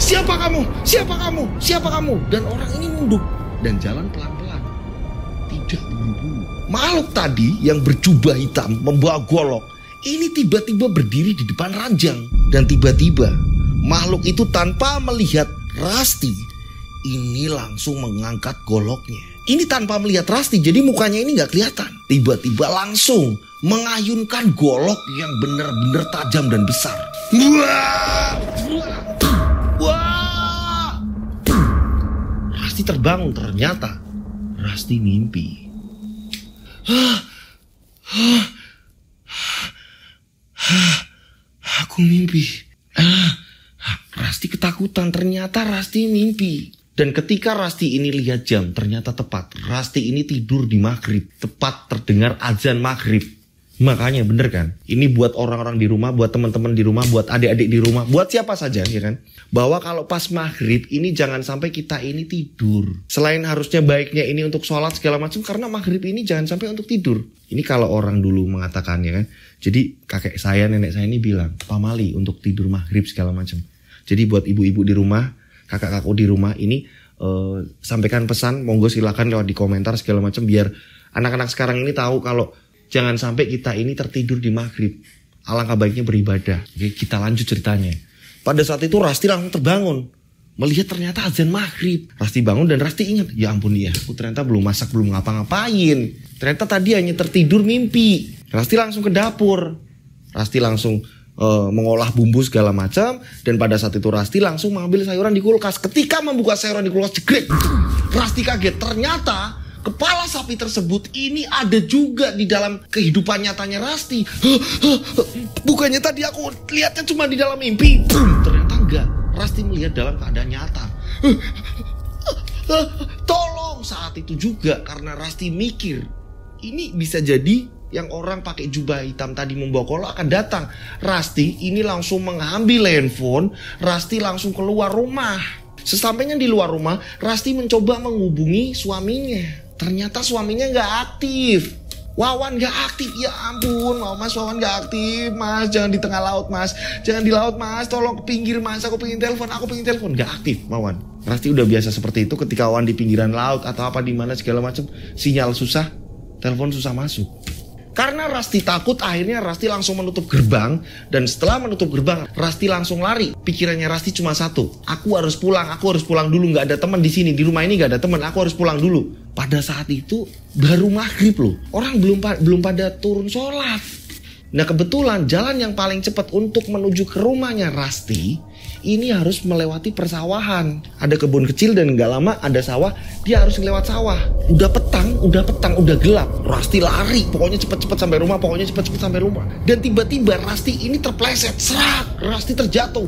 Siapa kamu? Siapa kamu? Siapa kamu? Dan orang ini nunduk. Dan jalan pelan-pelan. Tidak buru-buru. Makhluk tadi yang berjubah hitam membawa golok ini tiba-tiba berdiri di depan ranjang. Dan tiba-tiba makhluk itu tanpa melihat Rasti ini langsung mengangkat goloknya. Ini tanpa melihat Rasti, jadi mukanya ini gak kelihatan. Tiba-tiba langsung mengayunkan golok yang benar-benar tajam dan besar. Wah! Rasti terbangun, ternyata Rasti mimpi. Aku mimpi. Rasti ketakutan, ternyata Rasti mimpi. Dan ketika Rasti ini lihat jam, ternyata tepat. Rasti ini tidur di maghrib, tepat terdengar azan maghrib. Makanya bener kan? Ini buat orang-orang di rumah, buat teman-teman di rumah, buat adik-adik di rumah, buat siapa saja ya kan? Bahwa kalau pas maghrib ini jangan sampai kita ini tidur. Selain harusnya baiknya ini untuk sholat segala macam, karena maghrib ini jangan sampai untuk tidur. Ini kalau orang dulu mengatakan ya kan. Jadi kakek saya, nenek saya ini bilang, pamali untuk tidur maghrib segala macam. Jadi buat ibu-ibu di rumah, kakak-kakak di rumah ini sampaikan pesan, monggo silakan lewat di komentar segala macam biar anak-anak sekarang ini tahu kalau jangan sampai kita ini tertidur di maghrib. Alangkah baiknya beribadah. Oke, kita lanjut ceritanya. Pada saat itu Rasti langsung terbangun. Melihat ternyata azan maghrib. Rasti bangun dan Rasti ingat. Ya ampun ya, aku ternyata belum masak, belum ngapa-ngapain. Ternyata tadi hanya tertidur mimpi. Rasti langsung ke dapur. Rasti langsung mengolah bumbu segala macam. Dan pada saat itu Rasti langsung mengambil sayuran di kulkas. Ketika membuka sayuran di kulkas, jegrek. Rasti kaget. Ternyata kepala sapi tersebut ini ada juga di dalam kehidupan nyatanya Rasti. Bukannya tadi aku lihatnya cuma di dalam mimpi. Ternyata enggak. Rasti melihat dalam keadaan nyata. Tolong saat itu juga karena Rasti mikir. Ini bisa jadi yang orang pakai jubah hitam tadi membawa golok akan datang. Rasti ini langsung mengambil handphone. Rasti langsung keluar rumah. Sesampainya di luar rumah, Rasti mencoba menghubungi suaminya. Ternyata suaminya gak aktif. Wawan gak aktif. Ya ampun, Mas Wawan gak aktif. Mas, jangan di tengah laut Mas. Jangan di laut Mas, tolong ke pinggir Mas. Aku pengen telepon. Gak aktif Wawan. Rasti udah biasa seperti itu ketika Wawan di pinggiran laut atau apa di mana segala macam, sinyal susah, telepon susah masuk. Karena Rasti takut, akhirnya Rasti langsung menutup gerbang. Dan setelah menutup gerbang, Rasti langsung lari. Pikirannya Rasti cuma satu, aku harus pulang dulu. Gak ada teman di sini, di rumah ini gak ada teman, aku harus pulang dulu. Pada saat itu baru maghrib loh, orang belum pada turun sholat. Nah kebetulan jalan yang paling cepat untuk menuju ke rumahnya Rasti ini harus melewati persawahan. Ada kebun kecil dan gak lama ada sawah, dia harus lewat sawah. Udah petang, udah gelap. Rasti lari, pokoknya cepet-cepet sampai rumah, Dan tiba-tiba Rasti ini terpleset, serak, Rasti terjatuh.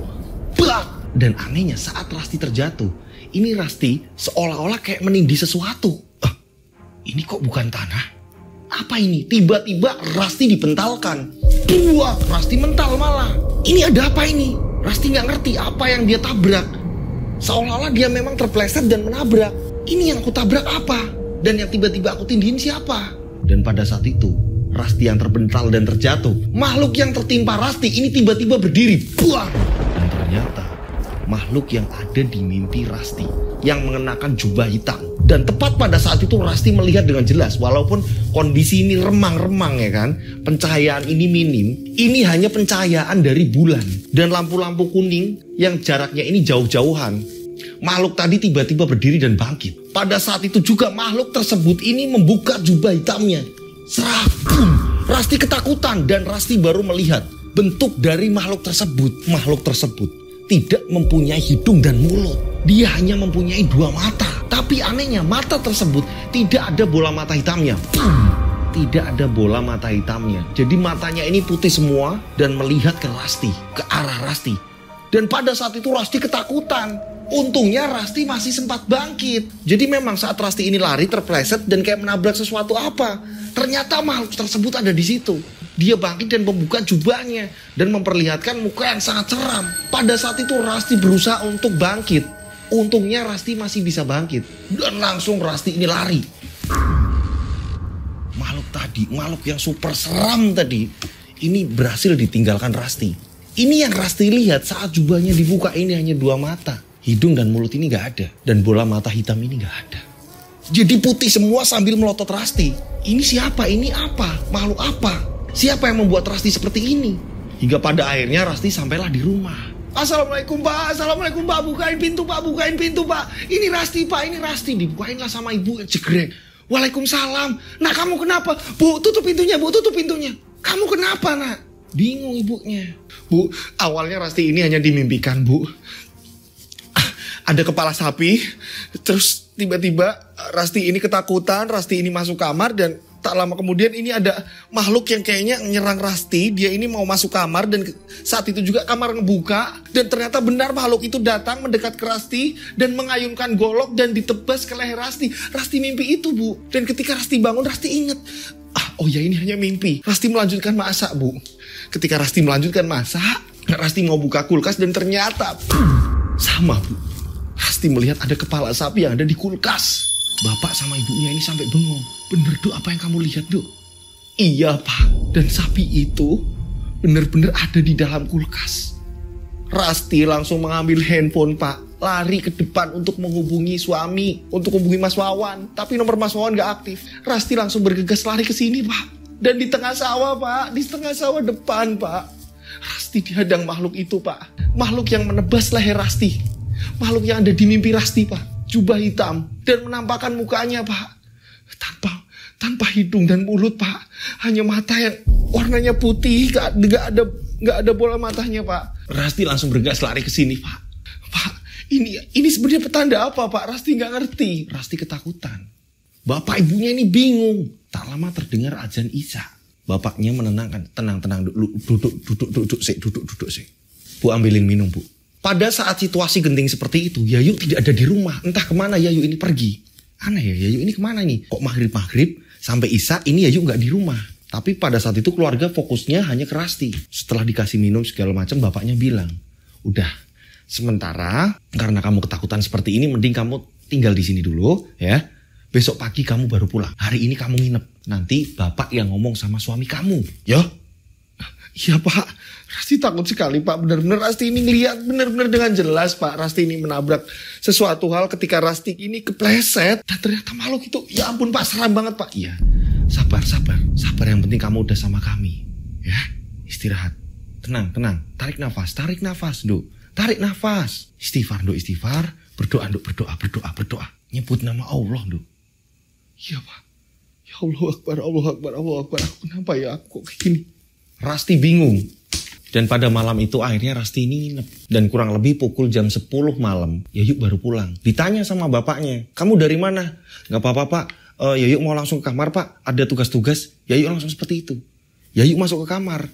Bak! Dan anehnya saat Rasti terjatuh, ini Rasti seolah-olah kayak menindih sesuatu. Ini kok bukan tanah? Apa ini? Tiba-tiba Rasti dipentalkan. Rasti mental malah. Ini ada apa ini? Rasti gak ngerti apa yang dia tabrak. Seolah-olah dia memang terpleset dan menabrak. Ini yang aku tabrak apa? Dan yang tiba-tiba aku tindihin siapa? Dan pada saat itu Rasti yang terpental dan terjatuh. Makhluk yang tertimpa Rasti ini tiba-tiba berdiri. Buang! Dan ternyata makhluk yang ada di mimpi Rasti, yang mengenakan jubah hitam. Dan tepat pada saat itu Rasti melihat dengan jelas, walaupun kondisi ini remang-remang ya kan, pencahayaan ini minim, ini hanya pencahayaan dari bulan dan lampu-lampu kuning yang jaraknya ini jauh-jauhan. Makhluk tadi tiba-tiba berdiri dan bangkit. Pada saat itu juga makhluk tersebut ini membuka jubah hitamnya. Serak, Rasti ketakutan dan Rasti baru melihat bentuk dari makhluk tersebut. Makhluk tersebut tidak mempunyai hidung dan mulut. Dia hanya mempunyai 2 mata. Tapi anehnya mata tersebut tidak ada bola mata hitamnya. Tidak ada bola mata hitamnya. Jadi matanya ini putih semua dan melihat ke Rasti, ke arah Rasti. Dan pada saat itu Rasti ketakutan. Untungnya Rasti masih sempat bangkit. Jadi memang saat Rasti ini lari terpleset dan kayak menabrak sesuatu apa. Ternyata makhluk tersebut ada di situ. Dia bangkit dan membuka jubahnya dan memperlihatkan muka yang sangat seram. Pada saat itu Rasti berusaha untuk bangkit. Untungnya Rasti masih bisa bangkit. Dan langsung Rasti ini lari. Makhluk tadi, makhluk yang super seram tadi, ini berhasil ditinggalkan Rasti. Ini yang Rasti lihat saat jubahnya dibuka ini hanya 2 mata. Hidung dan mulut ini gak ada. Dan bola mata hitam ini gak ada. Jadi putih semua sambil melotot Rasti. Ini siapa? Ini apa? Makhluk apa? Siapa yang membuat Rasti seperti ini? Hingga pada akhirnya Rasti sampailah di rumah. Assalamualaikum Pak, bukain pintu Pak. Ini Rasti Pak, ini Rasti. Dibukainlah sama ibu jegrek. Waalaikumsalam. Nak kamu kenapa? Bu, tutup pintunya. Kamu kenapa nak? Bingung ibunya. Bu, awalnya Rasti ini hanya dimimpikan Bu. Ada kepala sapi. Terus tiba-tiba Rasti ini ketakutan. Rasti ini masuk kamar dan tak lama kemudian ini ada makhluk yang kayaknya nyerang Rasti. Dia ini mau masuk kamar dan saat itu juga kamar ngebuka. Dan ternyata benar makhluk itu datang mendekat ke Rasti dan mengayunkan golok dan ditebas ke leher Rasti. Rasti mimpi itu Bu. Dan ketika Rasti bangun Rasti ingat. Oh ya ini hanya mimpi. Rasti melanjutkan masak Bu. Ketika Rasti melanjutkan masak, Rasti mau buka kulkas dan ternyata sama Bu. Rasti melihat ada kepala sapi yang ada di kulkas. Bapak sama ibunya ini sampai bengong. Bener Duk, apa yang kamu lihat Duk? Iya Pak. Dan sapi itu bener-bener ada di dalam kulkas. Rasti langsung mengambil handphone Pak. Lari ke depan untuk menghubungi suami. Untuk menghubungi Mas Wawan. Tapi nomor Mas Wawan gak aktif. Rasti langsung bergegas lari ke sini Pak. Dan di tengah sawah Pak. Di tengah sawah depan Pak. Rasti dihadang makhluk itu Pak. Makhluk yang menebas leher Rasti. Makhluk yang ada di mimpi Rasti Pak. Jubah hitam dan menampakkan mukanya Pak. Tanpa hidung dan mulut Pak. Hanya mata yang warnanya putih, gak ada bola matanya Pak. Rasti langsung bergegas lari ke sini Pak. Pak, ini sebenarnya petanda apa Pak? Rasti gak ngerti. Rasti ketakutan. Bapak ibunya ini bingung. Tak lama terdengar azan Isya. Bapaknya menenangkan, tenang duduk sih. Bu ambilin minum Bu. Pada saat situasi genting seperti itu, Yayu tidak ada di rumah. Entah kemana Yayu ini pergi. Aneh ya, Yayu ini kemana nih? Kok maghrib sampai Isya ini Yayu nggak di rumah. Tapi pada saat itu keluarga fokusnya hanya ke Rasti. Setelah dikasih minum segala macam, bapaknya bilang, udah sementara karena kamu ketakutan seperti ini, mending kamu tinggal di sini dulu ya. Besok pagi kamu baru pulang. Hari ini kamu nginep. Nanti bapak yang ngomong sama suami kamu. Ya? Iya Pak, Rasti takut sekali Pak. Benar-benar Rasti ini ngeliat benar-benar dengan jelas Pak. Rasti ini menabrak sesuatu hal ketika Rasti ini kepleset. Dan ternyata makhluk itu, ya ampun Pak, seram banget Pak. Iya, sabar. Yang penting kamu udah sama kami. Ya, istirahat. Tenang. Tarik nafas, Duk. Tarik nafas. Istighfar. Berdoa, Duk. Berdoa. Nyebut nama Allah, Duk. Iya Pak. Ya Allah Akbar. Kenapa ya aku kok kayak gini? Rasti bingung. Dan pada malam itu akhirnya Rasti ini nginep. Dan kurang lebih pukul jam 10 malam, Yayu baru pulang. Ditanya sama bapaknya, kamu dari mana? Gak apa-apa pak, Yayu mau langsung ke kamar pak, ada tugas-tugas. Yayu langsung seperti itu. Yayu masuk ke kamar.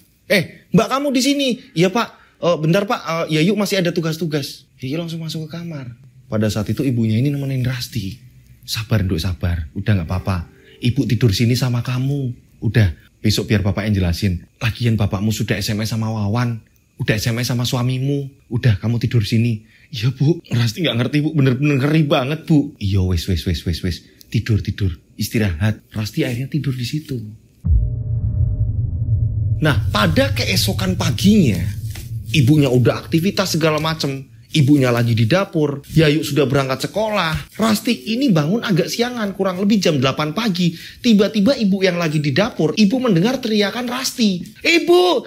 Mbak kamu di sini? Iya pak, bentar pak, Yayu masih ada tugas-tugas. Yayu langsung masuk ke kamar. Pada saat itu ibunya ini nemenin Rasti. Sabar Nduk, sabar, udah gak apa-apa. Ibu tidur sini sama kamu. Udah, besok biar bapak yang jelasin. Lagian bapakmu sudah SMS sama Wawan. Udah SMS sama suamimu. Udah, kamu tidur sini. Iya bu, Rasti gak ngerti bu. Bener-bener ngeri banget bu. Iya wes. Tidur. Istirahat. Rasti akhirnya tidur di situ. Nah, pada keesokan paginya, ibunya udah aktivitas segala macem. Ibunya lagi di dapur, Yayu sudah berangkat sekolah. Rasti ini bangun agak siangan, kurang lebih jam 8 pagi. Tiba-tiba ibu yang lagi di dapur, ibu mendengar teriakan Rasti. Ibu,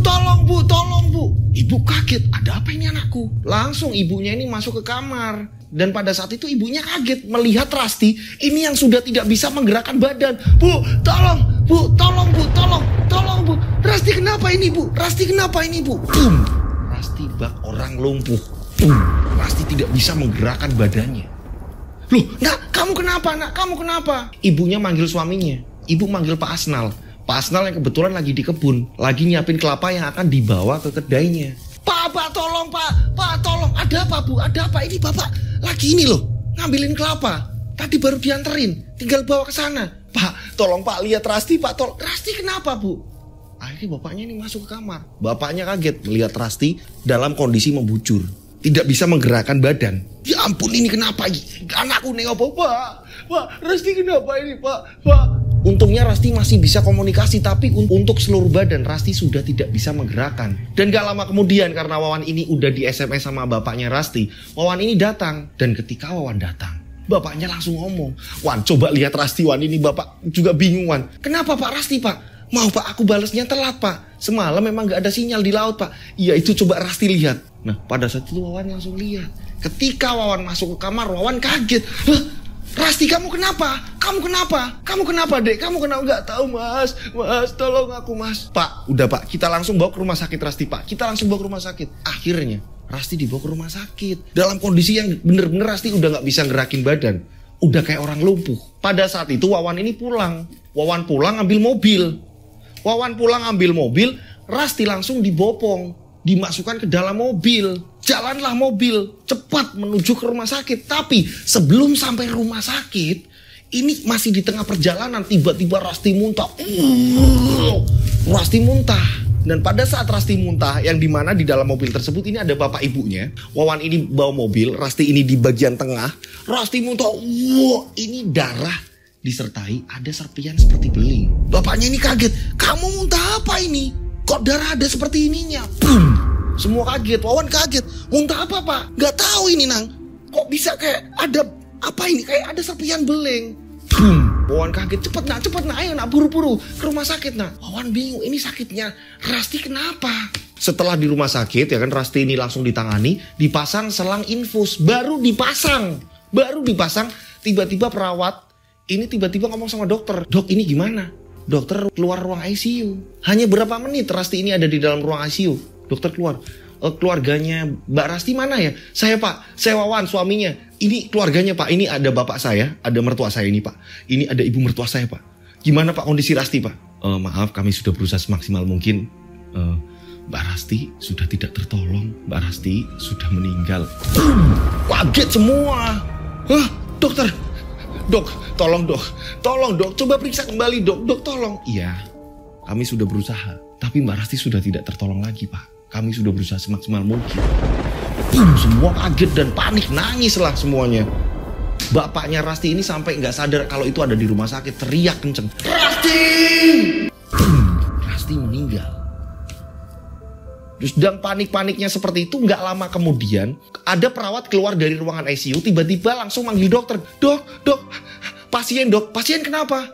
tolong bu. Ibu kaget, ada apa ini anakku? Langsung ibunya ini masuk ke kamar. Dan pada saat itu ibunya kaget melihat Rasti ini yang sudah tidak bisa menggerakkan badan. Bu, tolong bu. Rasti kenapa ini bu? Rasti bak orang lumpuh. Rasti tidak bisa menggerakkan badannya. Loh, nak, kamu kenapa? Ibunya manggil suaminya. Ibu manggil Pak Asnal. Pak Asnal yang kebetulan lagi di kebun, lagi nyiapin kelapa yang akan dibawa ke kedainya. Pak, tolong pak. Tolong. Ada apa bu? Ada apa? Ini bapak lagi ini loh, ngambilin kelapa. Tadi baru dianterin, tinggal bawa ke sana. Pak, tolong pak, lihat Rasti pak. Tolong. Rasti kenapa bu? Akhirnya bapaknya ini masuk ke kamar. Bapaknya kaget melihat Rasti dalam kondisi membujur. Tidak bisa menggerakkan badan. Ya ampun, ini kenapa? Anakku nih apa? Pak, Rasti kenapa ini pak? Untungnya Rasti masih bisa komunikasi. Tapi untuk seluruh badan Rasti sudah tidak bisa menggerakkan. Dan gak lama kemudian karena Wawan ini udah di SMS sama bapaknya Rasti, Wawan ini datang. Dan ketika Wawan datang, bapaknya langsung ngomong, Wan, coba lihat Rasti Wan. Ini bapak juga bingung Wan. Kenapa pak Rasti pak? Mau pak, aku balasnya telat pak. Semalam memang gak ada sinyal di laut pak. Iya itu, coba Rasti lihat. Nah pada saat itu Wawan langsung lihat. Ketika Wawan masuk ke kamar, Wawan kaget. Rasti kamu kenapa dek? Kamu kenapa? Gak tahu mas, tolong aku mas. Pak, udah pak, kita langsung bawa ke rumah sakit Rasti pak. Akhirnya Rasti dibawa ke rumah sakit. Dalam kondisi yang bener-bener Rasti udah gak bisa gerakin badan. Udah kayak orang lumpuh. Pada saat itu Wawan ini pulang. Wawan pulang ambil mobil, Rasti langsung dibopong, dimasukkan ke dalam mobil. Jalanlah mobil cepat menuju ke rumah sakit. Tapi sebelum sampai rumah sakit, ini masih di tengah perjalanan, tiba-tiba Rasti muntah. Dan pada saat Rasti muntah, yang dimana di dalam mobil tersebut ini ada bapak ibunya. Wawan ini bawa mobil, Rasti ini di bagian tengah. Rasti muntah, ini darah disertai ada serpian seperti beling. Bapaknya ini kaget, kamu muntah apa ini? Kok darah ada seperti ininya? Boom! Semua kaget, Wawan kaget. Muntah apa pak? Gak tahu ini nang. Kok bisa kayak ada apa ini? Kayak ada serpian beling. Boom! Wawan kaget, cepet nak, ayo nak, buru-buru ke rumah sakit nak. Wawan bingung, ini sakitnya Rasti kenapa? Setelah di rumah sakit ya kan, Rasti ini langsung ditangani, dipasang selang infus, baru dipasang, tiba-tiba perawat ini tiba-tiba ngomong sama dokter, dok ini gimana? Dokter keluar ruang ICU. Hanya berapa menit Rasti ini ada di dalam ruang ICU. Dokter keluar. Keluarganya Mbak Rasti mana ya? Saya pak, saya Wawan suaminya. Ini keluarganya pak, ini ada bapak saya, ada mertua saya ini pak. Ini ada ibu mertua saya pak. Gimana pak kondisi Rasti pak? Maaf, kami sudah berusaha semaksimal mungkin. Mbak Rasti sudah tidak tertolong. Mbak Rasti sudah meninggal. Kaget semua. Dokter. Dok, tolong dok, coba periksa kembali dok, tolong. Iya, kami sudah berusaha, tapi Mbak Rasti sudah tidak tertolong lagi pak. Kami sudah berusaha semaksimal mungkin. Semua kaget dan panik, nangis lah semuanya. Bapaknya Rasti ini sampai nggak sadar kalau itu ada di rumah sakit, teriak kenceng, Rasti! Rasti meninggal. Terus dan panik-paniknya seperti itu, nggak lama kemudian ada perawat keluar dari ruangan ICU, tiba-tiba langsung manggil dokter. Dok, pasien kenapa?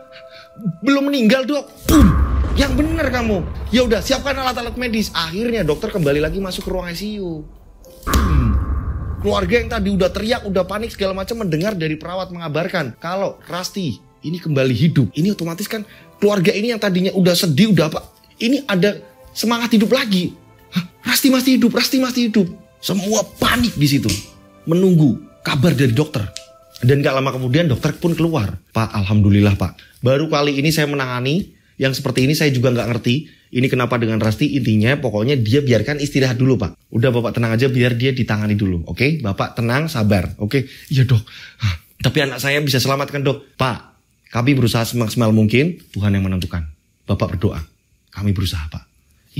Belum meninggal dok. Yang benar kamu. Ya udah, siapkan alat-alat medis. Akhirnya dokter kembali lagi masuk ke ruang ICU. Keluarga yang tadi udah teriak, udah panik segala macam mendengar dari perawat mengabarkan kalau Rasti ini kembali hidup. Ini otomatis kan keluarga ini yang tadinya udah sedih, udah apa? Ini ada semangat hidup lagi. Hah, Rasti masih hidup, Rasti masih hidup. Semua panik di situ, menunggu kabar dari dokter. Dan gak lama kemudian dokter pun keluar. Pak, alhamdulillah Pak, baru kali ini saya menangani yang seperti ini. Saya juga gak ngerti ini kenapa dengan Rasti. Intinya pokoknya dia biarkan istirahat dulu Pak. Udah Bapak tenang aja, biar dia ditangani dulu. Oke, Bapak tenang, sabar. Oke, iya dok. Tapi anak saya bisa selamatkan dok. Pak, kami berusaha semaksimal mungkin, Tuhan yang menentukan. Bapak berdoa, kami berusaha Pak.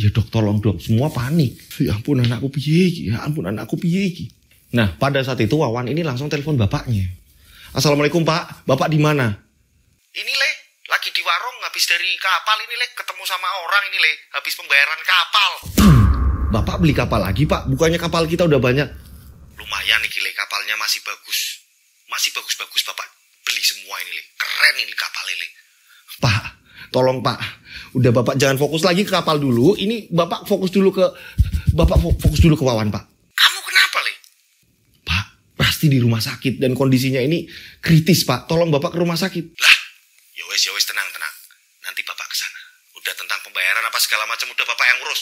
Iya dok, tolong dok. Semua panik. Ya ampun anakku piye, ya ampun anakku piye. Nah pada saat itu Wawan ini langsung telepon bapaknya. Assalamualaikum Pak, Bapak di mana? Ini Le, lagi di warung habis dari kapal ini Le, ketemu sama orang ini Le, habis pembayaran kapal. Bapak beli kapal lagi Pak, bukannya kapal kita udah banyak. Lumayan nih Le, kapalnya masih bagus. Masih bagus-bagus Bapak beli semua ini Le, keren ini kapal Le. Pak, tolong Pak, udah Bapak jangan fokus lagi ke kapal dulu, ini Bapak fokus dulu ke Wawan Pak. Kamu kenapa Le? Pak, Rasti di rumah sakit dan kondisinya ini kritis Pak, tolong Bapak ke rumah sakit. Lah, ya wes tenang. Nanti Bapak ke sana. Udah tentang pembayaran apa segala macam udah Bapak yang urus.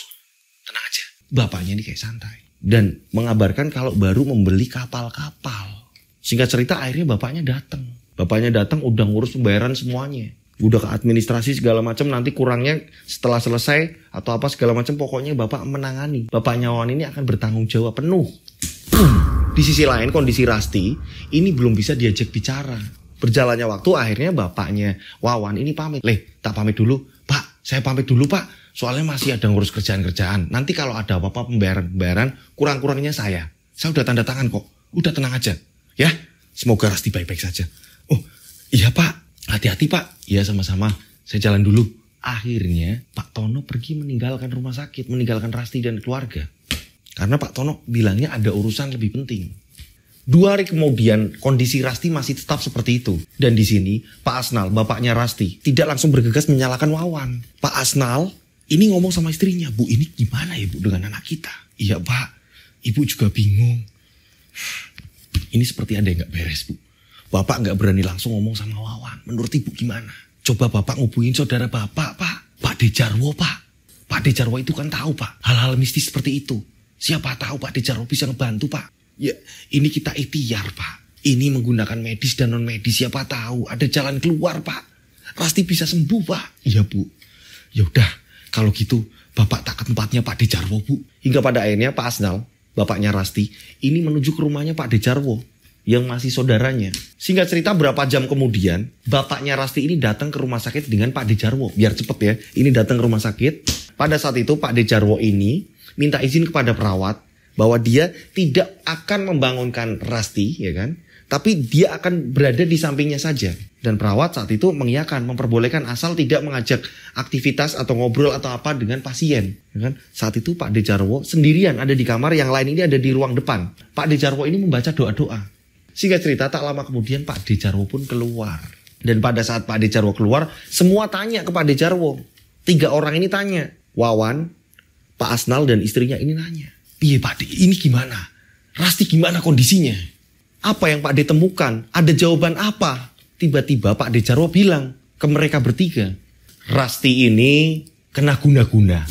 Tenang aja. Bapaknya ini kayak santai dan mengabarkan kalau baru membeli kapal-kapal. Singkat cerita akhirnya bapaknya datang. Bapaknya datang udah ngurus pembayaran semuanya. Udah ke administrasi segala macam, nanti kurangnya setelah selesai atau apa segala macam, pokoknya Bapak menangani. Bapaknya Wawan ini akan bertanggung jawab penuh. Di sisi lain kondisi Rasti ini belum bisa diajak bicara. Berjalannya waktu akhirnya bapaknya Wawan ini pamit. Le, tak pamit dulu. Pak, saya pamit dulu Pak. Soalnya masih ada ngurus kerjaan-kerjaan. Nanti kalau ada apa-apa pembayaran kurang-kurangnya saya udah tanda tangan kok. Udah tenang aja. Ya, semoga Rasti baik-baik saja. Oh, iya Pak. Hati-hati Pak. Iya sama-sama. Saya jalan dulu. Akhirnya Pak Tono pergi meninggalkan rumah sakit. Meninggalkan Rasti dan keluarga. Karena Pak Tono bilangnya ada urusan lebih penting. 2 hari kemudian kondisi Rasti masih tetap seperti itu. Dan di sini Pak Asnal, bapaknya Rasti, tidak langsung bergegas menyalahkan Wawan. Pak Asnal ini ngomong sama istrinya, Bu ini gimana ya Bu dengan anak kita? Iya Pak, Ibu juga bingung. Ini seperti ada yang gak beres Bu. Bapak gak berani langsung ngomong sama Wawan. Menurut Ibu gimana? Coba Bapak ngubungin saudara Bapak Pak. Pak Dejarwo Pak. Pak Dejarwo itu kan tahu Pak. Hal-hal mistis seperti itu. Siapa tahu Pak Dejarwo bisa ngebantu Pak. Ya ini kita ikhtiar Pak. Ini menggunakan medis dan non medis. Siapa tahu ada jalan keluar Pak. Rasti bisa sembuh Pak. Iya Bu. Ya udah kalau gitu Bapak tak ke tempatnya Pak Dejarwo Bu. Hingga pada akhirnya Pak Asnal, bapaknya Rasti, ini menuju ke rumahnya Pak Dejarwo yang masih saudaranya. Singkat cerita berapa jam kemudian bapaknya Rasti ini datang ke rumah sakit dengan Pak Dejarwo. Biar cepet ya. Ini datang ke rumah sakit. Pada saat itu Pak Dejarwo ini minta izin kepada perawat bahwa dia tidak akan membangunkan Rasti, ya kan? Tapi dia akan berada di sampingnya saja. Dan perawat saat itu mengiyakan, memperbolehkan asal tidak mengajak aktivitas atau ngobrol atau apa dengan pasien. Ya kan? Saat itu Pak Dejarwo sendirian ada di kamar, yang lain ini ada di ruang depan. Pak Dejarwo ini membaca doa-doa. Singkat cerita tak lama kemudian Pak Dejarwo pun keluar. Dan pada saat Pak Dejarwo keluar, semua tanya ke Pak Dejarwo. 3 orang ini tanya. Wawan, Pak Asnal dan istrinya ini nanya. Piye Pak De, ini gimana? Rasti gimana kondisinya? Apa yang Pak De temukan? Ada jawaban apa? Tiba-tiba Pak Dejarwo bilang ke mereka bertiga. Rasti ini kena guna-guna.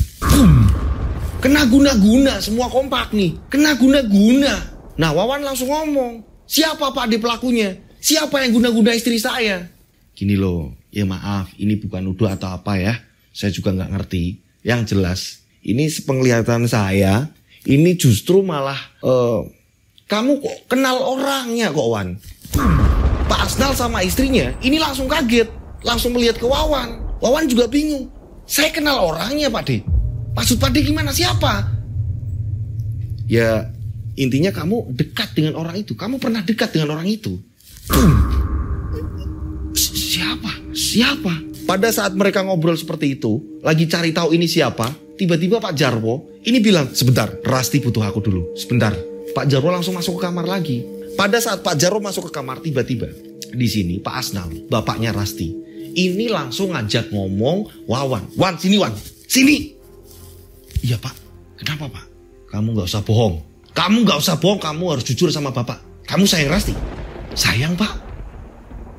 Kena guna-guna, semua kompak nih. Kena guna-guna. Nah Wawan langsung ngomong. Siapa Pak De pelakunya? Siapa yang guna-guna istri saya? Gini loh, ya maaf ini bukan nuduh atau apa ya. Saya juga gak ngerti. Yang jelas, ini sepenglihatan saya, ini justru malah kamu kok kenal orangnya kok Wan. Pak Asnal sama istrinya ini langsung kaget, langsung melihat ke Wawan. Wawan juga bingung. Saya kenal orangnya Pak De. Maksud Pak De gimana? Siapa? Ya intinya kamu dekat dengan orang itu. Kamu pernah dekat dengan orang itu. Siapa? Pada saat mereka ngobrol seperti itu, lagi cari tahu ini siapa, tiba-tiba Pak Jarwo ini bilang, sebentar, Rasti butuh aku dulu, sebentar. Pak Jarwo langsung masuk ke kamar lagi. Pada saat Pak Jarwo masuk ke kamar, tiba-tiba di sini Pak Asnal, bapaknya Rasti, ini langsung ngajak ngomong Wawan. Wan, sini Wan, sini. Iya Pak, kenapa Pak? Kamu gak usah bohong. Kamu harus jujur sama Bapak. Kamu sayang Rasti? Sayang Pak.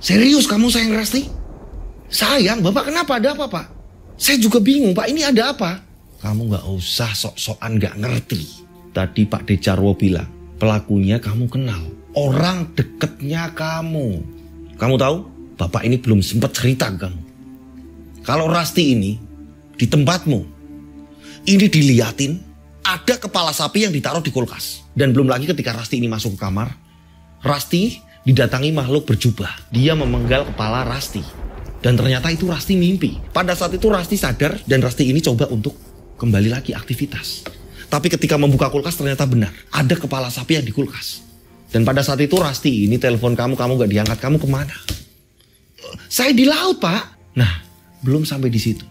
Serius kamu sayang Rasti? Sayang, Bapak kenapa? Ada apa Pak? Saya juga bingung Pak, ini ada apa? kamu gak usah sok-sokan gak ngerti. Tadi Pak Dejarwo bilang, pelakunya kamu kenal. Orang deketnya kamu. Kamu tahu, Bapak ini belum sempat cerita ke kamu. Kalau Rasti ini di tempatmu, ini diliatin ada kepala sapi yang ditaruh di kulkas. Dan belum lagi ketika Rasti ini masuk ke kamar, Rasti didatangi makhluk berjubah. Dia memenggal kepala Rasti. Dan ternyata itu Rasti mimpi. Pada saat itu Rasti sadar dan Rasti ini coba untuk kembali lagi aktivitas. Tapi ketika membuka kulkas ternyata benar. Ada kepala sapi yang di kulkas. Dan pada saat itu Rasti ini telepon kamu gak diangkat. Kamu kemana? Saya di laut, Pak. Nah, belum sampai di situ.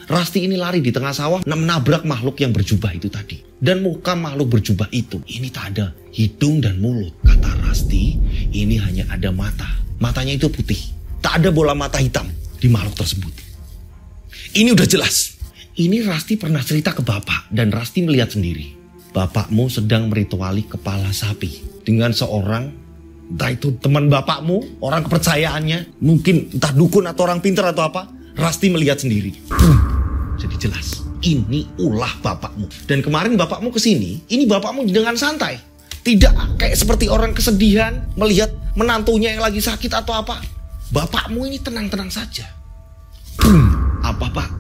Rasti ini lari di tengah sawah menabrak makhluk yang berjubah itu tadi. Dan muka makhluk berjubah itu, ini tak ada hidung dan mulut. Kata Rasti, ini hanya ada mata. Matanya itu putih. Tak ada bola mata hitam di makhluk tersebut. Ini udah jelas. Ini Rasti pernah cerita ke Bapak dan Rasti melihat sendiri. Bapakmu sedang merituali kepala sapi dengan seorang, entah itu teman bapakmu, orang kepercayaannya, mungkin entah dukun atau orang pintar atau apa. Rasti melihat sendiri. Jadi jelas, ini ulah bapakmu. Dan kemarin bapakmu kesini, ini bapakmu dengan santai. Tidak kayak seperti orang kesedihan melihat menantunya yang lagi sakit atau apa. Bapakmu ini tenang-tenang saja. Apa, Pak?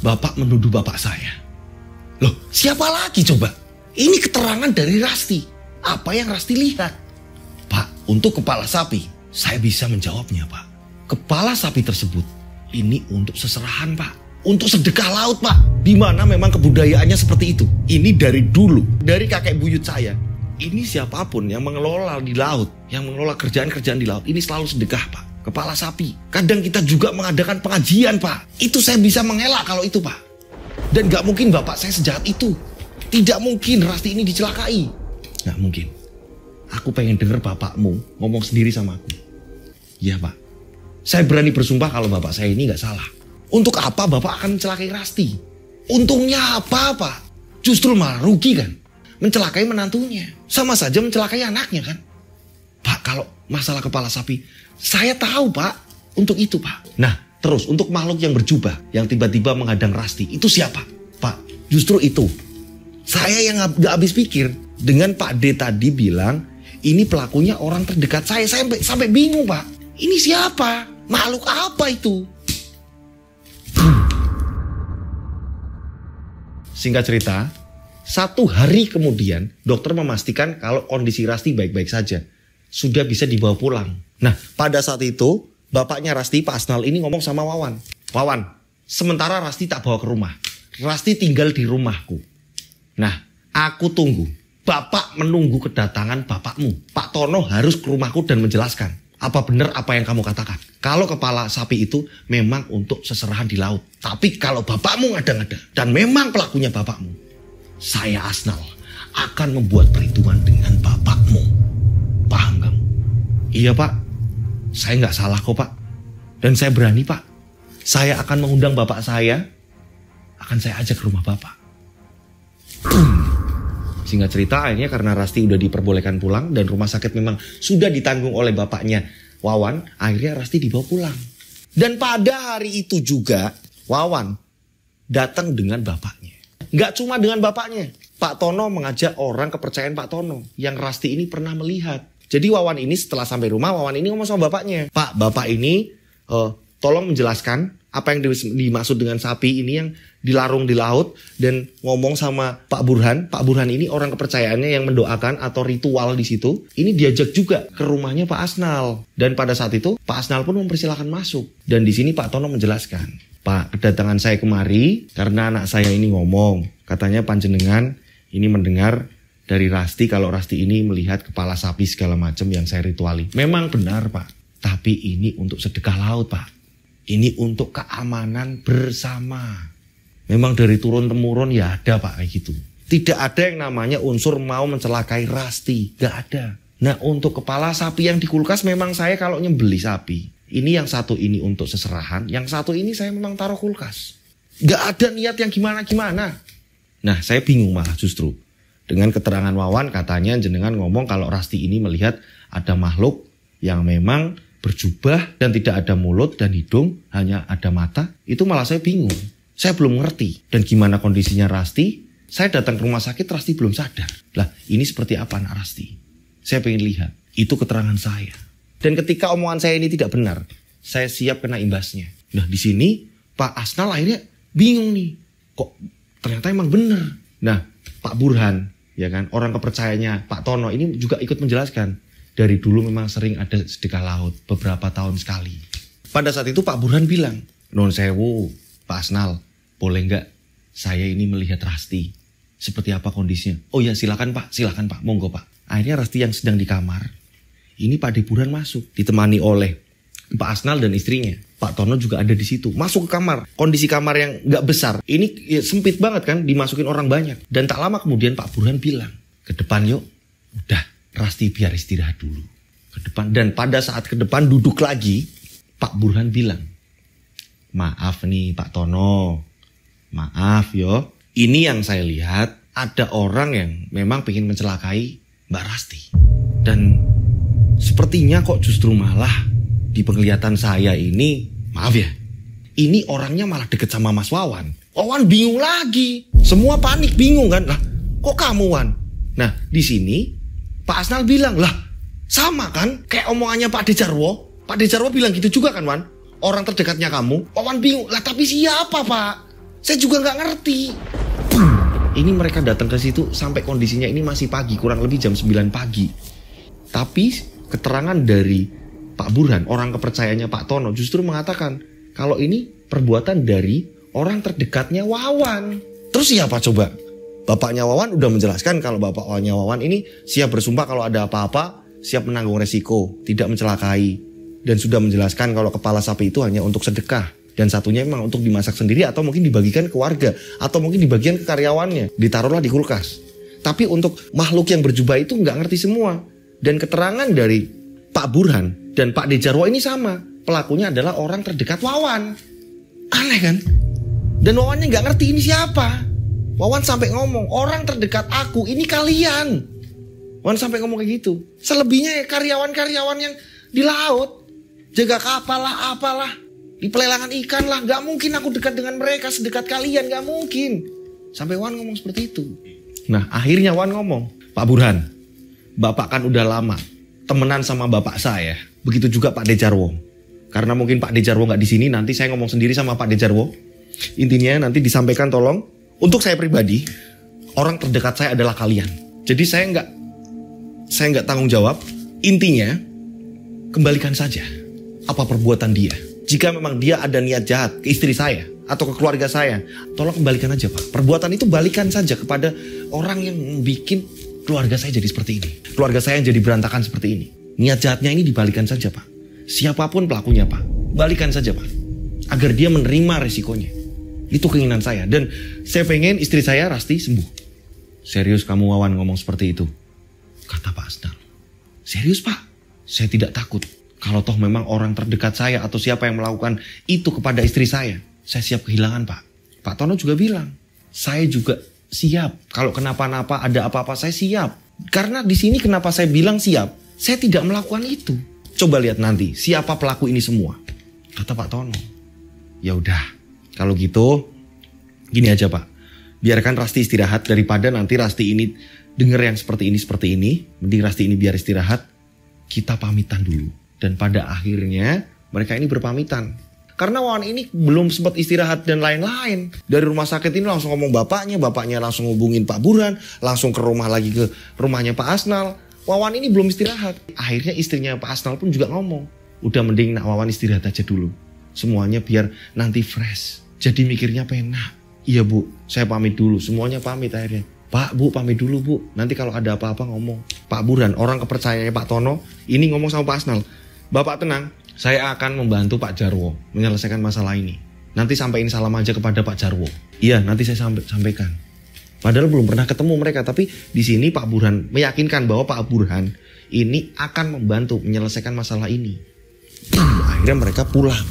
Bapak menuduh bapak saya. Loh, siapa lagi coba? Ini keterangan dari Rasti. Apa yang Rasti lihat? Pak, untuk kepala sapi, saya bisa menjawabnya, Pak. Kepala sapi tersebut, ini untuk seserahan, Pak. Untuk sedekah laut, Pak. Di mana memang kebudayaannya seperti itu. Ini dari dulu, dari kakek buyut saya. Ini siapapun yang mengelola di laut, yang mengelola kerjaan-kerjaan di laut, ini selalu sedekah, Pak. Kepala sapi. Kadang kita juga mengadakan pengajian, Pak. Itu saya bisa mengelak kalau itu, Pak. Dan gak mungkin bapak saya sejahat itu. Tidak mungkin Rasti ini dicelakai. Gak mungkin. Aku pengen denger bapakmu ngomong sendiri sama aku. Iya, Pak. Saya berani bersumpah kalau bapak saya ini gak salah. Untuk apa bapak akan mencelakai Rasti? Untungnya apa, Pak? Justru malah rugi kan? Mencelakai menantunya. Sama saja mencelakai anaknya kan? Pak, kalau masalah kepala sapi, saya tahu, Pak. Untuk itu, Pak. Nah, terus untuk makhluk yang berjubah, yang tiba-tiba menghadang Rasti, itu siapa? Pak, justru itu. Saya yang gak habis pikir. Dengan Pak D tadi bilang, ini pelakunya orang terdekat saya. Saya sampai bingung, Pak. Ini siapa? Makhluk apa itu? Singkat cerita, 1 hari kemudian dokter memastikan kalau kondisi Rasti baik-baik saja. Sudah bisa dibawa pulang. Nah, pada saat itu bapaknya Rasti, Pak Asnal ini ngomong sama Wawan. Wawan, sementara Rasti tak bawa ke rumah. Rasti tinggal di rumahku. Nah, aku tunggu. Bapak menunggu kedatangan bapakmu. Pak Tono harus ke rumahku dan menjelaskan. Apa benar apa yang kamu katakan? Kalau kepala sapi itu memang untuk seserahan di laut. Tapi kalau bapakmu ngada-ngada dan memang pelakunya bapakmu, saya Asnal akan membuat perhitungan dengan bapakmu. Paham kamu? Iya, Pak. Saya nggak salah kok, Pak. Dan saya berani, Pak. Saya akan mengundang bapak saya. Akan saya ajak ke rumah bapak. Singkat cerita, akhirnya karena Rasti udah diperbolehkan pulang dan rumah sakit memang sudah ditanggung oleh bapaknya Wawan, akhirnya Rasti dibawa pulang. Dan pada hari itu juga Wawan datang dengan bapaknya. Nggak cuma dengan bapaknya. Pak Tono mengajak orang kepercayaan Pak Tono yang Rasti ini pernah melihat. Jadi Wawan ini setelah sampai rumah, Wawan ini ngomong sama bapaknya. Pak, bapak ini tolong menjelaskan apa yang dimaksud dengan sapi ini yang dilarung di laut. Dan ngomong sama Pak Burhan. Pak Burhan ini orang kepercayaannya yang mendoakan atau ritual di situ. Ini diajak juga ke rumahnya Pak Asnal. Dan pada saat itu Pak Asnal pun mempersilahkan masuk. Dan di sini Pak Tono menjelaskan. Pak, kedatangan saya kemari karena anak saya ini ngomong. Katanya panjenengan ini mendengar dari Rasti kalau Rasti ini melihat kepala sapi segala macam yang saya rituali. Memang benar, Pak. Tapi ini untuk sedekah laut, Pak. Ini untuk keamanan bersama. Memang dari turun-temurun ya ada, Pak, kayak gitu. Tidak ada yang namanya unsur mau mencelakai Rasti. Gak ada. Nah, untuk kepala sapi yang di kulkas memang saya kalau nyembeli sapi. Ini yang satu ini untuk seserahan. Yang satu ini saya memang taruh kulkas. Gak ada niat yang gimana-gimana. Nah, saya bingung malah justru. Dengan keterangan Wawan katanya jenengan ngomong kalau Rasti ini melihat ada makhluk yang memang berjubah dan tidak ada mulut dan hidung, hanya ada mata. Itu malah saya bingung. Saya belum ngerti. Dan gimana kondisinya Rasti? Saya datang ke rumah sakit, Rasti belum sadar. Lah, ini seperti apa anak Rasti? Saya pengen lihat. Itu keterangan saya. Dan ketika omongan saya ini tidak benar, saya siap kena imbasnya. Nah, di sini Pak Asnal akhirnya bingung nih. Kok ternyata emang benar. Nah, Pak Burhan, ya kan, orang kepercayaannya Pak Tono ini juga ikut menjelaskan. Dari dulu memang sering ada sedekah laut, beberapa tahun sekali. Pada saat itu Pak Burhan bilang, "Non sewu, Pak Asnal, boleh nggak saya ini melihat Rasti? Seperti apa kondisinya?" "Oh ya, silakan Pak, monggo Pak." Akhirnya Rasti yang sedang di kamar, ini Pak Burhan masuk, ditemani oleh Pak Asnal dan istrinya. Pak Tono juga ada di situ. Masuk ke kamar, kondisi kamar yang nggak besar. Ini ya, sempit banget kan, dimasukin orang banyak. Dan tak lama kemudian Pak Burhan bilang, "Ke depan yuk." Udah, Rasti biar istirahat dulu. Ke depan. Dan pada saat ke depan duduk lagi, Pak Burhan bilang, "Maaf nih Pak Tono, maaf yo. Ini yang saya lihat, ada orang yang memang pengen mencelakai Mbak Rasti. Dan sepertinya kok justru malah di penglihatan saya ini, maaf ya, ini orangnya malah deket sama Mas Wawan." Wawan bingung lagi. Semua panik, bingung kan. Lah, kok kamu Wan? Nah, di sini Pak Asnal bilang, "Lah, sama kan kayak omongannya Pak Dejarwo. Pak Dejarwo bilang gitu juga kan Wan? Orang terdekatnya kamu." Wawan bingung. "Lah, tapi siapa Pak? Saya juga nggak ngerti." Ini mereka datang ke situ sampai kondisinya ini masih pagi, kurang lebih jam 9 pagi. Tapi keterangan dari Pak Burhan, orang kepercayaannya Pak Tono, justru mengatakan kalau ini perbuatan dari orang terdekatnya Wawan. Terus siapa coba? Bapaknya Wawan udah menjelaskan kalau bapaknya Wawan ini siap bersumpah kalau ada apa-apa, siap menanggung resiko, tidak mencelakai. Dan sudah menjelaskan kalau kepala sapi itu hanya untuk sedekah. Dan satunya memang untuk dimasak sendiri atau mungkin dibagikan ke warga. Atau mungkin dibagikan ke karyawannya. Ditaruhlah di kulkas. Tapi untuk makhluk yang berjubah itu nggak ngerti semua. Dan keterangan dari Pak Burhan dan Pak Dejarwo ini sama. Pelakunya adalah orang terdekat Wawan. Aneh kan? Dan Wawannya nggak ngerti ini siapa. Wawan sampai ngomong, "Orang terdekat aku ini kalian." Wawan sampai ngomong kayak gitu. Selebihnya ya karyawan-karyawan yang di laut. Jaga kapal lah, apalah. Di pelelangan ikan lah. Gak mungkin aku dekat dengan mereka sedekat kalian. Gak mungkin. Sampai Wan ngomong seperti itu. Nah, akhirnya Wan ngomong, "Pak Burhan, Bapak kan udah lama temenan sama bapak saya. Begitu juga Pak Dejarwo. Karena mungkin Pak Dejarwo gak di sini, nanti saya ngomong sendiri sama Pak Dejarwo. Intinya nanti disampaikan tolong. Untuk saya pribadi, orang terdekat saya adalah kalian. Jadi saya nggak tanggung jawab. Intinya, kembalikan saja apa perbuatan dia. Jika memang dia ada niat jahat ke istri saya atau ke keluarga saya, tolong kembalikan aja Pak. Perbuatan itu balikan saja kepada orang yang bikin keluarga saya jadi seperti ini. Keluarga saya yang jadi berantakan seperti ini. Niat jahatnya ini dibalikan saja Pak. Siapapun pelakunya Pak, balikan saja Pak. Agar dia menerima resikonya. Itu keinginan saya. Dan saya pengen istri saya Rasti sembuh." "Serius kamu Wawan ngomong seperti itu?" kata Pak Asnal. "Serius Pak, saya tidak takut. Kalau toh memang orang terdekat saya atau siapa yang melakukan itu kepada istri saya siap kehilangan Pak." Pak Tono juga bilang, "Saya juga siap. Kalau kenapa-napa ada apa-apa saya siap." Karena di sini kenapa saya bilang siap? Saya tidak melakukan itu. Coba lihat nanti siapa pelaku ini semua. Kata Pak Tono. "Ya udah, kalau gitu gini aja Pak. Biarkan Rasti istirahat daripada nanti Rasti ini denger yang seperti ini. Mending Rasti ini biar istirahat. Kita pamitan dulu." Dan pada akhirnya mereka ini berpamitan. Karena Wawan ini belum sempat istirahat dan lain-lain. Dari rumah sakit ini langsung ngomong bapaknya langsung hubungin Pak Burhan, langsung ke rumah lagi ke rumahnya Pak Asnal. Wawan ini belum istirahat. Akhirnya istrinya Pak Asnal pun juga ngomong, "Udah mending nak Wawan istirahat aja dulu. Semuanya biar nanti fresh." Jadi mikirnya penak. "Iya Bu, saya pamit dulu." Semuanya pamit akhirnya. "Pak, Bu, pamit dulu Bu. Nanti kalau ada apa-apa ngomong." Pak Burhan, orang kepercayaannya Pak Tono, ini ngomong sama Pak Asnal, "Bapak tenang, saya akan membantu Pak Jarwo menyelesaikan masalah ini. Nanti sampaikan salam aja kepada Pak Jarwo." "Iya, nanti saya sampaikan." Padahal belum pernah ketemu mereka, tapi di sini Pak Burhan meyakinkan bahwa Pak Burhan ini akan membantu menyelesaikan masalah ini. Akhirnya mereka pulang.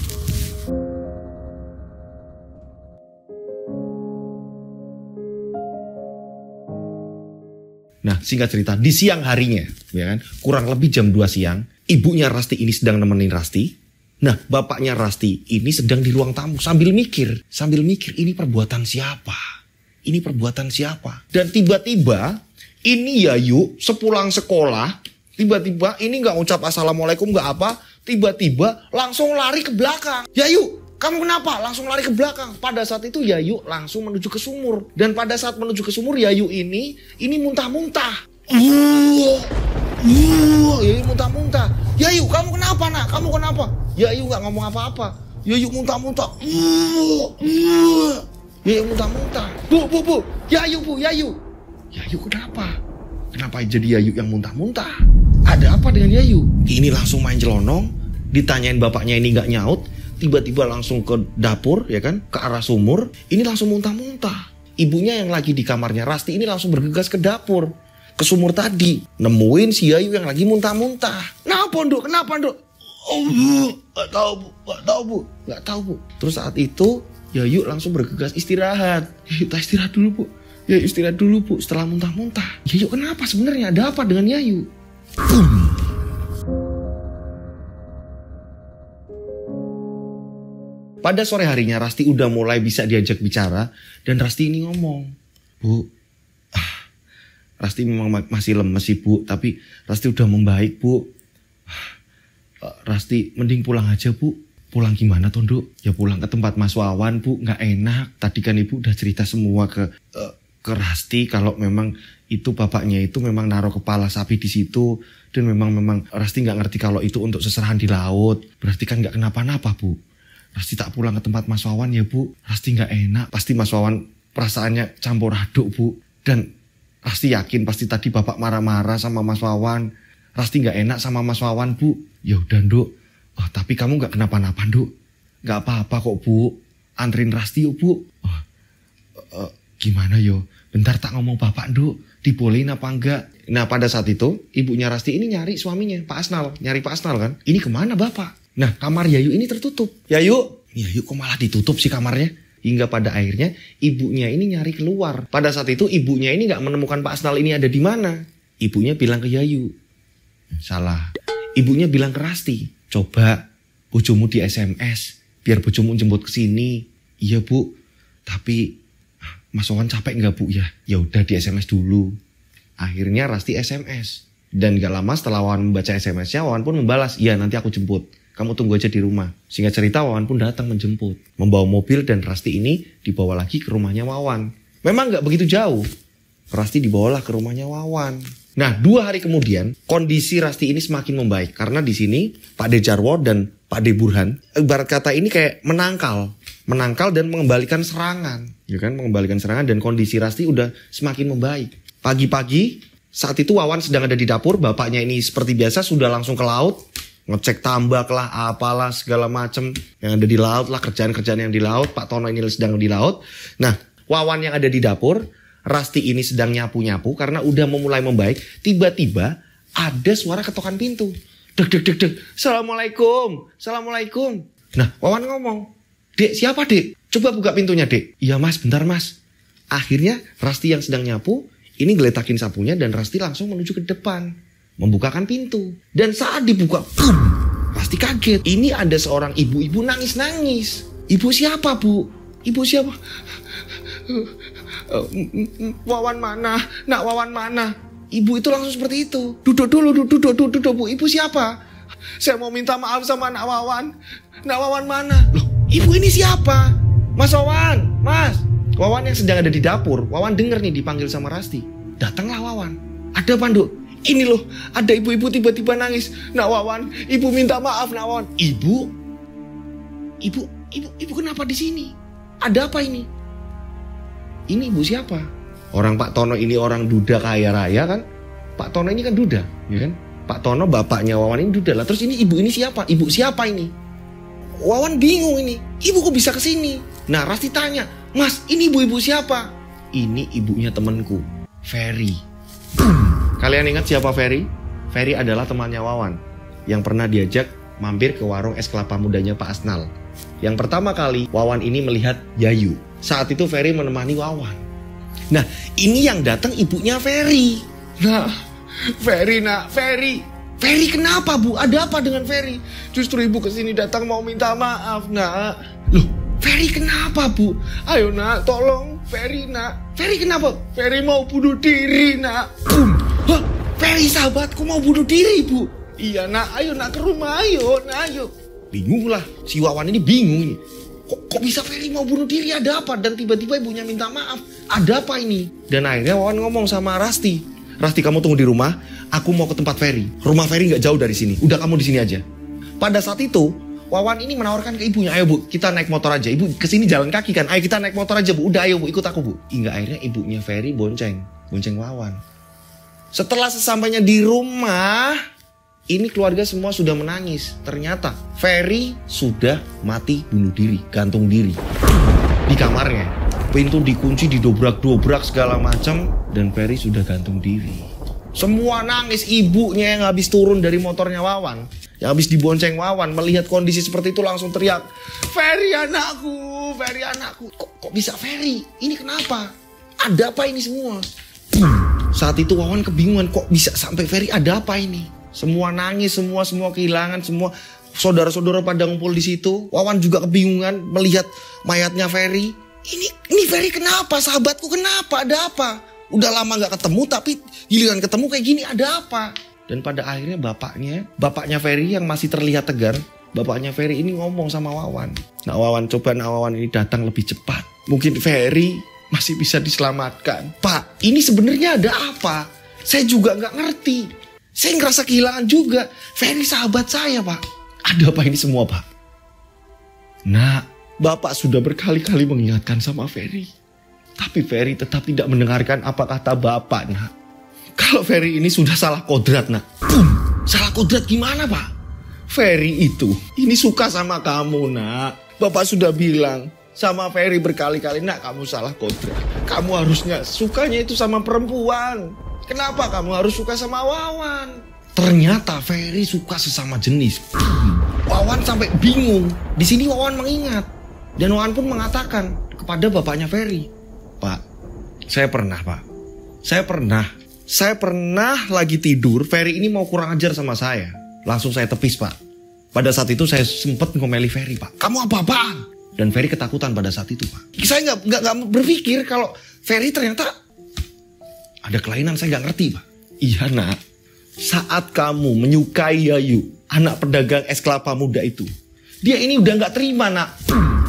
Nah, singkat cerita, di siang harinya, ya kan, kurang lebih jam 2 siang, ibunya Rasti ini sedang nemenin Rasti. Nah, bapaknya Rasti ini sedang di ruang tamu sambil mikir ini perbuatan siapa? Ini perbuatan siapa? Dan tiba-tiba ini Yayu sepulang sekolah, tiba-tiba ini nggak ngucap assalamualaikum nggak apa, tiba-tiba langsung lari ke belakang. Yayu, kamu kenapa? Langsung lari ke belakang. Pada saat itu Yayu langsung menuju ke sumur. Dan pada saat menuju ke sumur Yayu ini muntah-muntah. Yayu muntah-muntah. Yayu, kamu kenapa nak? Kamu kenapa? Yayu nggak ngomong apa-apa. Yayu muntah-muntah. Yayu muntah-muntah. Bu. Yayu. Yayu kenapa? Kenapa jadi Yayu yang muntah-muntah? Ada apa dengan Yayu? Ini langsung main celonong. Ditanyain bapaknya ini nggak nyaut. Tiba-tiba langsung ke dapur, ya kan? Ke arah sumur. Ini langsung muntah-muntah. Ibunya yang lagi di kamarnya Rasti ini langsung bergegas ke dapur. Ke sumur tadi. Nemuin si Yayu yang lagi muntah-muntah. Kenapa, Nduk? Oh, Gak tahu, Bu. Terus saat itu, Yayu langsung bergegas istirahat. Kita istirahat dulu, Bu. Yayu istirahat dulu, Bu. Setelah muntah-muntah. Yayu kenapa sebenarnya? Ada apa dengan Yayu? Pada sore harinya Rasti udah mulai bisa diajak bicara. Dan Rasti ini ngomong, Bu, Rasti memang masih lemes sih Bu. Tapi Rasti udah membaik Bu. Rasti mending pulang aja Bu. Pulang gimana toh Nduk? Ya pulang ke tempat Mas Wawan Bu. Gak enak. Tadi kan Ibu udah cerita semua ke Rasti. Kalau memang itu bapaknya itu memang naruh kepala sapi di situ. Dan memang Rasti gak ngerti kalau itu untuk seserahan di laut. Berarti kan gak kenapa-napa Bu. Rasti tak pulang ke tempat Mas Wawan ya Bu. Rasti gak enak. Pasti Mas Wawan perasaannya campur aduk Bu. Dan Rasti yakin pasti tadi bapak marah-marah sama Mas Wawan. Rasti gak enak sama Mas Wawan Bu. Ya udah Nduk. Tapi kamu gak kenapa-napa Nduk. Gak apa-apa kok Bu. Antrin Rasti yuk Bu. Gimana yo? Bentar tak ngomong bapak Nduk. Dibolehin apa enggak? Nah pada saat itu ibunya Rasti ini nyari suaminya Pak Asnal. Nyari Pak Asnal kan. Ini kemana bapak? Nah kamar Yayu ini tertutup. Yayu kok malah ditutup sih kamarnya? Hingga pada akhirnya ibunya ini nyari keluar. Pada saat itu ibunya ini gak menemukan Pak Asnal ini ada di mana. Ibunya bilang ke Yayu. Salah. Ibunya bilang ke Rasti. Coba bojomu di SMS. Biar bojomu jemput ke sini. Iya Bu. Tapi Mas Wawan capek gak Bu ya? Ya udah di SMS dulu. Akhirnya Rasti SMS. Dan gak lama setelah Wawan membaca SMS-nya, Wawan pun membalas. Iya nanti aku jemput. Kamu tunggu aja di rumah. Singkat cerita Wawan pun datang menjemput. Membawa mobil dan Rasti ini dibawa lagi ke rumahnya Wawan. Memang gak begitu jauh. Rasti dibawalah ke rumahnya Wawan. Nah 2 hari kemudian kondisi Rasti ini semakin membaik. Karena di sini Pak De Jarwo dan Pak De Burhan ibarat kata ini kayak menangkal dan mengembalikan serangan. Ya kan, mengembalikan serangan dan kondisi Rasti udah semakin membaik. Pagi-pagi saat itu Wawan sedang ada di dapur. Bapaknya ini seperti biasa sudah langsung ke laut. Ngecek tambak lah, apalah segala macem yang ada di laut lah, kerjaan-kerjaan yang di laut. Pak Tono ini sedang di laut. Nah, Wawan yang ada di dapur, Rasti ini sedang nyapu-nyapu karena udah memulai membaik. Tiba-tiba ada suara ketokan pintu. Dek. Assalamualaikum. Nah, Wawan ngomong, Dek, siapa Dek? Coba buka pintunya Dek. Iya Mas, bentar Mas. Akhirnya Rasti yang sedang nyapu ini geletakin sapunya dan Rasti langsung menuju ke depan. Membukakan pintu. Dan saat dibuka, Rasti kaget. Ini ada seorang ibu-ibu nangis-nangis. Ibu siapa Bu? Ibu siapa? Wawan mana? Nak Wawan mana? Ibu itu langsung seperti itu. Duduk dulu Bu. Ibu siapa? Saya mau minta maaf sama Nak Wawan. Nak Wawan mana? Loh, ibu ini siapa? Mas Wawan, Mas. Wawan yang sedang ada di dapur. Wawan dengar nih dipanggil sama Rasti. Datanglah Wawan. Ada apa Nduk? Ini loh, ada ibu-ibu tiba-tiba nangis. Nak Wawan, ibu minta maaf Nak Wawan. Ibu kenapa di sini? Ada apa ini? Ini ibu siapa? Orang Pak Tono ini orang duda kaya raya kan? Pak Tono ini kan duda, ya kan? Pak Tono bapaknya Wawan ini duda lah. Terus ini ibu ini siapa? Ibu siapa ini? Wawan bingung ini. Ibu kok bisa kesini? Nah Rasti tanya, Mas ini ibu-ibu siapa? Ini ibunya temanku, Ferry. Kalian ingat siapa Ferry? Ferry adalah temannya Wawan yang pernah diajak mampir ke warung es kelapa mudanya Pak Asnal. Yang pertama kali Wawan ini melihat Yayu. Saat itu Ferry menemani Wawan. Nah ini yang datang ibunya Ferry. Nah Ferry Ferry kenapa Bu? Ada apa dengan Ferry? Justru ibu kesini datang mau minta maaf nak. Loh Ferry kenapa Bu? Ayo nak tolong Ferry nak. Ferry kenapa? Ferry mau bunuh diri nak. Hah? Ferry sahabatku mau bunuh diri Bu? Iya nak, ayo nak ke rumah, ayo nak, ayo. Bingung lah, si Wawan ini bingung ini. Kok bisa Ferry mau bunuh diri, ada apa? Dan tiba-tiba ibunya minta maaf, ada apa ini? Dan akhirnya Wawan ngomong sama Rasti. Rasti kamu tunggu di rumah, aku mau ke tempat Ferry. Rumah Ferry gak jauh dari sini, udah kamu di sini aja. Pada saat itu, Wawan ini menawarkan ke ibunya, ayo Bu, kita naik motor aja. Ibu kesini jalan kaki kan, ayo kita naik motor aja Bu. Udah ayo Bu, ikut aku Bu. Hingga akhirnya ibunya Ferry bonceng Wawan. Setelah sesampainya di rumah, ini keluarga semua sudah menangis. Ternyata Ferry sudah mati bunuh diri, gantung diri. Di kamarnya, pintu dikunci, didobrak-dobrak segala macam, dan Ferry sudah gantung diri. Semua nangis, ibunya yang habis turun dari motornya Wawan, yang habis dibonceng Wawan, melihat kondisi seperti itu langsung teriak, Ferry anakku, Ferry anakku. Kok bisa Ferry? Ini kenapa? Ada apa ini semua? Saat itu Wawan kebingungan, kok bisa sampai Ferry, ada apa ini? Semua nangis, semua kehilangan, semua saudara-saudara pada ngumpul di situ. Wawan juga kebingungan melihat mayatnya Ferry. Ini Ferry kenapa? Sahabatku kenapa? Ada apa? Udah lama gak ketemu, tapi giliran ketemu kayak gini, ada apa? Dan pada akhirnya bapaknya Ferry yang masih terlihat tegar, bapaknya Ferry ini ngomong sama Wawan. Nah Wawan, coba Wawan ini datang lebih cepat. Mungkin Ferry masih bisa diselamatkan. Pak, ini sebenarnya ada apa? Saya juga gak ngerti. Saya ngerasa kehilangan juga. Ferry sahabat saya Pak. Ada apa ini semua Pak? Nah, Bapak sudah berkali-kali mengingatkan sama Ferry. Tapi Ferry tetap tidak mendengarkan apa kata Bapak nak. Kalau Ferry ini sudah salah kodrat nak. Salah kodrat gimana Pak? Ferry itu ini suka sama kamu nak. Bapak sudah bilang sama Ferry berkali-kali, nak kamu salah kodrat. Kamu harusnya sukanya itu sama perempuan. Kenapa kamu harus suka sama Wawan? Ternyata Ferry suka sesama jenis. Wawan sampai bingung. Di sini Wawan mengingat. Dan Wawan pun mengatakan kepada bapaknya Ferry, Pak, saya pernah lagi tidur, Ferry ini mau kurang ajar sama saya. Langsung saya tepis Pak. Pada saat itu saya sempat ngomeli Ferry, Pak. Kamu apa-apaan? Dan Ferry ketakutan pada saat itu Pak. Saya nggak berpikir kalau Ferry ternyata ada kelainan, saya nggak ngerti Pak. Iya nak, saat kamu menyukai Yayu, anak pedagang es kelapa muda itu, dia ini udah nggak terima nak.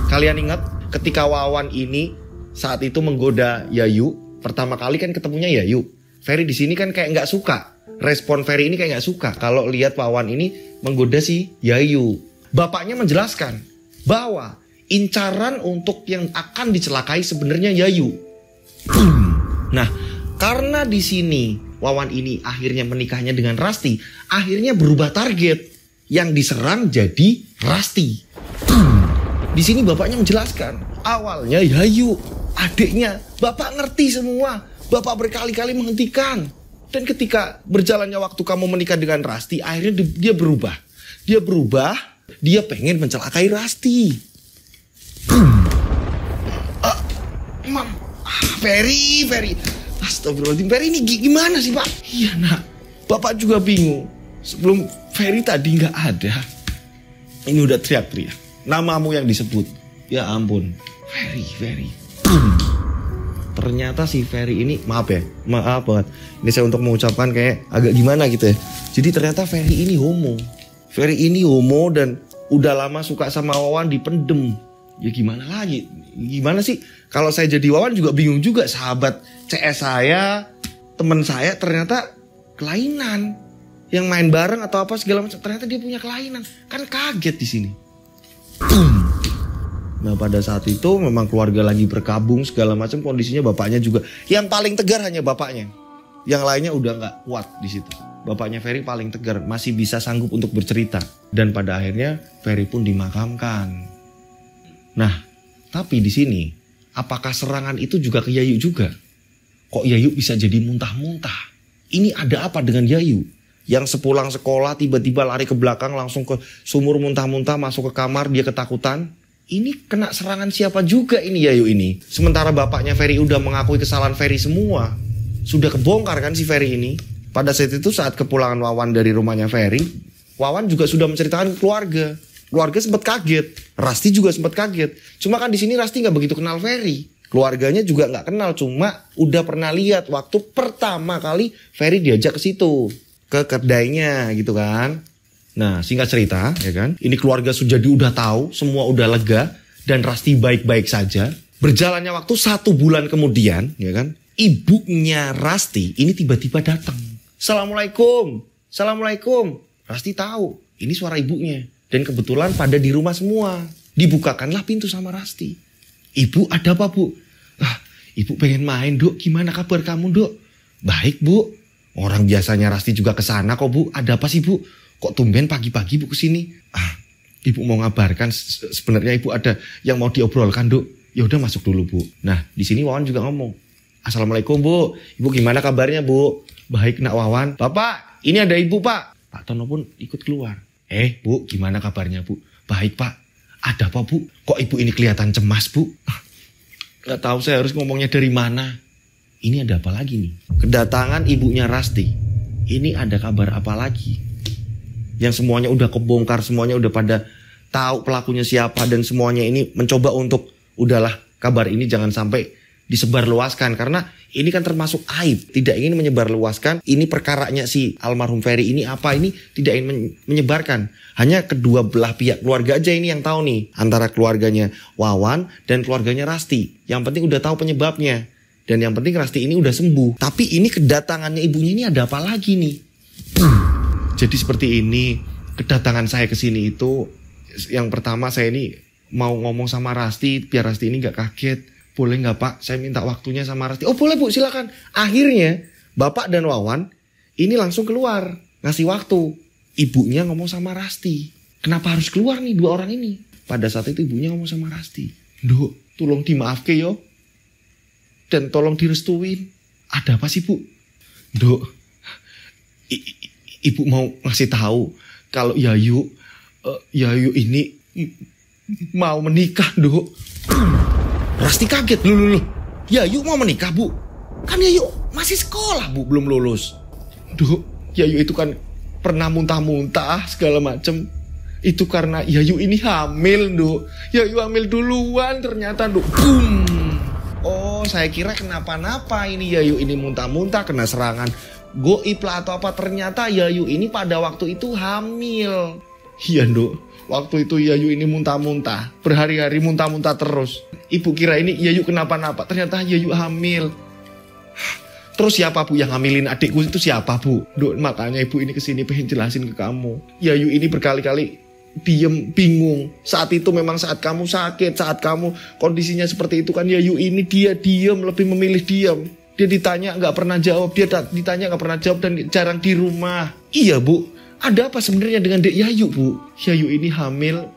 Kalian ingat ketika Wawan ini saat itu menggoda Yayu, pertama kali kan ketemunya Yayu. Ferry di sini kan kayak nggak suka. Respon Ferry ini kayak nggak suka kalau lihat Wawan ini menggoda si Yayu. Bapaknya menjelaskan bahwa incaran untuk yang akan dicelakai sebenarnya Yayu. Nah, karena di sini Wawan ini akhirnya menikahnya dengan Rasti, akhirnya berubah target. Yang diserang jadi Rasti. Di sini bapaknya menjelaskan, awalnya Yayu, adiknya, bapak ngerti semua. Bapak berkali-kali menghentikan. Dan ketika berjalannya waktu kamu menikah dengan Rasti, akhirnya dia berubah. Dia pengen mencelakai Rasti. Ferry. Astagfirullahaladzim, Ferry ini gimana sih Pak? Iya nak, Bapak juga bingung. Sebelum Ferry tadi gak ada, ini udah teriak-teriak. Namamu yang disebut. Ya ampun, Ferry. Ternyata si Ferry ini, maaf banget. Ini saya untuk mengucapkan kayak agak gimana gitu ya. Jadi ternyata Ferry ini homo. Ferry ini homo dan udah lama suka sama Wawan, dipendem. Ya gimana lagi? Gimana sih? Kalau saya jadi Wawan juga bingung juga. Sahabat CS saya, teman saya ternyata kelainan. Yang main bareng atau apa segala macam, ternyata dia punya kelainan. Kan kaget di sini. Nah pada saat itu memang keluarga lagi berkabung segala macam, kondisinya bapaknya juga. Yang paling tegar hanya bapaknya. Yang lainnya udah nggak kuat di situ. Bapaknya Ferry paling tegar, masih bisa sanggup untuk bercerita. Dan pada akhirnya Ferry pun dimakamkan. Nah, tapi di sini apakah serangan itu juga ke Yayu juga? Kok Yayu bisa jadi muntah-muntah? Ini ada apa dengan Yayu? Yang sepulang sekolah tiba-tiba lari ke belakang langsung ke sumur muntah-muntah, masuk ke kamar, dia ketakutan. Ini kena serangan siapa juga ini Yayu ini? Sementara bapaknya Ferry udah mengakui kesalahan Ferry semua. Sudah kebongkar kan si Ferry ini. Pada saat itu saat kepulangan Wawan dari rumahnya Ferry, Wawan juga sudah menceritakan keluarga. Keluarga sempat kaget, Rasti juga sempat kaget. Cuma kan di sini Rasti nggak begitu kenal Ferry. Keluarganya juga nggak kenal, cuma udah pernah lihat waktu pertama kali Ferry diajak ke situ, ke kedainya gitu kan. Nah singkat cerita ya kan, ini keluarga sudah udah tahu, semua udah lega dan Rasti baik-baik saja. Berjalannya waktu 1 bulan kemudian ya kan, ibunya Rasti ini tiba-tiba datang. Assalamualaikum, Assalamualaikum. Rasti tahu ini suara ibunya dan kebetulan pada di rumah semua. Dibukakanlah pintu sama Rasti. Ibu, ada apa bu? Ibu pengen main dok, gimana kabar kamu dok? Baik bu. Orang biasanya Rasti juga kesana kok bu. Ada apa sih bu? Kok tumben pagi-pagi bu kesini? Ibu mau ngabarkan sebenarnya ibu ada yang mau diobrolkan dok. Ya udah masuk dulu bu. Nah di sini Wawan juga ngomong. Assalamualaikum bu. Ibu gimana kabarnya bu? Baik nak Wawan. Bapak ini ada ibu pak. Pak Tono pun ikut keluar. Bu gimana kabarnya bu? Baik pak. Ada apa bu? Kok ibu ini kelihatan cemas bu? Gak tahu saya harus ngomongnya dari mana. Ini ada apa lagi nih? Kedatangan ibunya Rasti. Ini ada kabar apa lagi? Yang semuanya udah kebongkar, semuanya udah pada tahu pelakunya siapa. Dan semuanya ini mencoba untuk udahlah kabar ini jangan sampai disebarluaskan. Karena ini kan termasuk aib. Tidak ingin menyebarluaskan. Ini perkaranya si almarhum Ferry ini apa. Ini tidak ingin menyebarkan. Hanya kedua belah pihak keluarga aja ini yang tahu nih. Antara keluarganya Wawan dan keluarganya Rasti. Yang penting udah tahu penyebabnya. Dan yang penting Rasti ini udah sembuh. Tapi ini kedatangannya ibunya ini ada apa lagi nih? Jadi seperti ini. Kedatangan saya ke sini itu. Yang pertama saya ini mau ngomong sama Rasti. Biar Rasti ini gak kaget. Boleh gak pak? Saya minta waktunya sama Rasti. Oh boleh bu silakan. Akhirnya Bapak dan Wawan ini langsung keluar. Ngasih waktu. Ibunya ngomong sama Rasti. Kenapa harus keluar nih 2 orang ini? Pada saat itu ibunya ngomong sama Rasti. Duk, tolong dimaafke yo. Dan tolong direstuin. Ada apa sih bu? Duk, ibu mau ngasih tahu kalau Yayu ini mau menikah duk. Rasti kaget. Loh. Yayu mau menikah bu? Kan Yayu masih sekolah bu, belum lulus. Duk, Yayu itu kan pernah muntah-muntah segala macem. Itu karena Yayu ini hamil, Duk. Yayu hamil duluan ternyata, Duk. Boom. Oh, saya kira kenapa-napa ini Yayu ini muntah-muntah kena serangan goib lah atau apa. Ternyata Yayu ini pada waktu itu hamil. Iya, Duk. Waktu itu Yayu ini muntah-muntah. Berhari-hari muntah-muntah terus. Ibu kira ini Yayu kenapa-napa. Ternyata Yayu hamil. Terus siapa bu yang hamilin adikku itu siapa bu? Duk, makanya ibu ini kesini pengen jelasin ke kamu. Yayu ini berkali-kali diem bingung. Saat itu memang saat kamu sakit, saat kamu kondisinya seperti itu kan Yayu ini dia diem, lebih memilih diem. Dia ditanya nggak pernah jawab, dia ditanya nggak pernah jawab dan jarang di rumah. Iya bu, ada apa sebenarnya dengan Dek Yayu bu? Yayu ini hamil,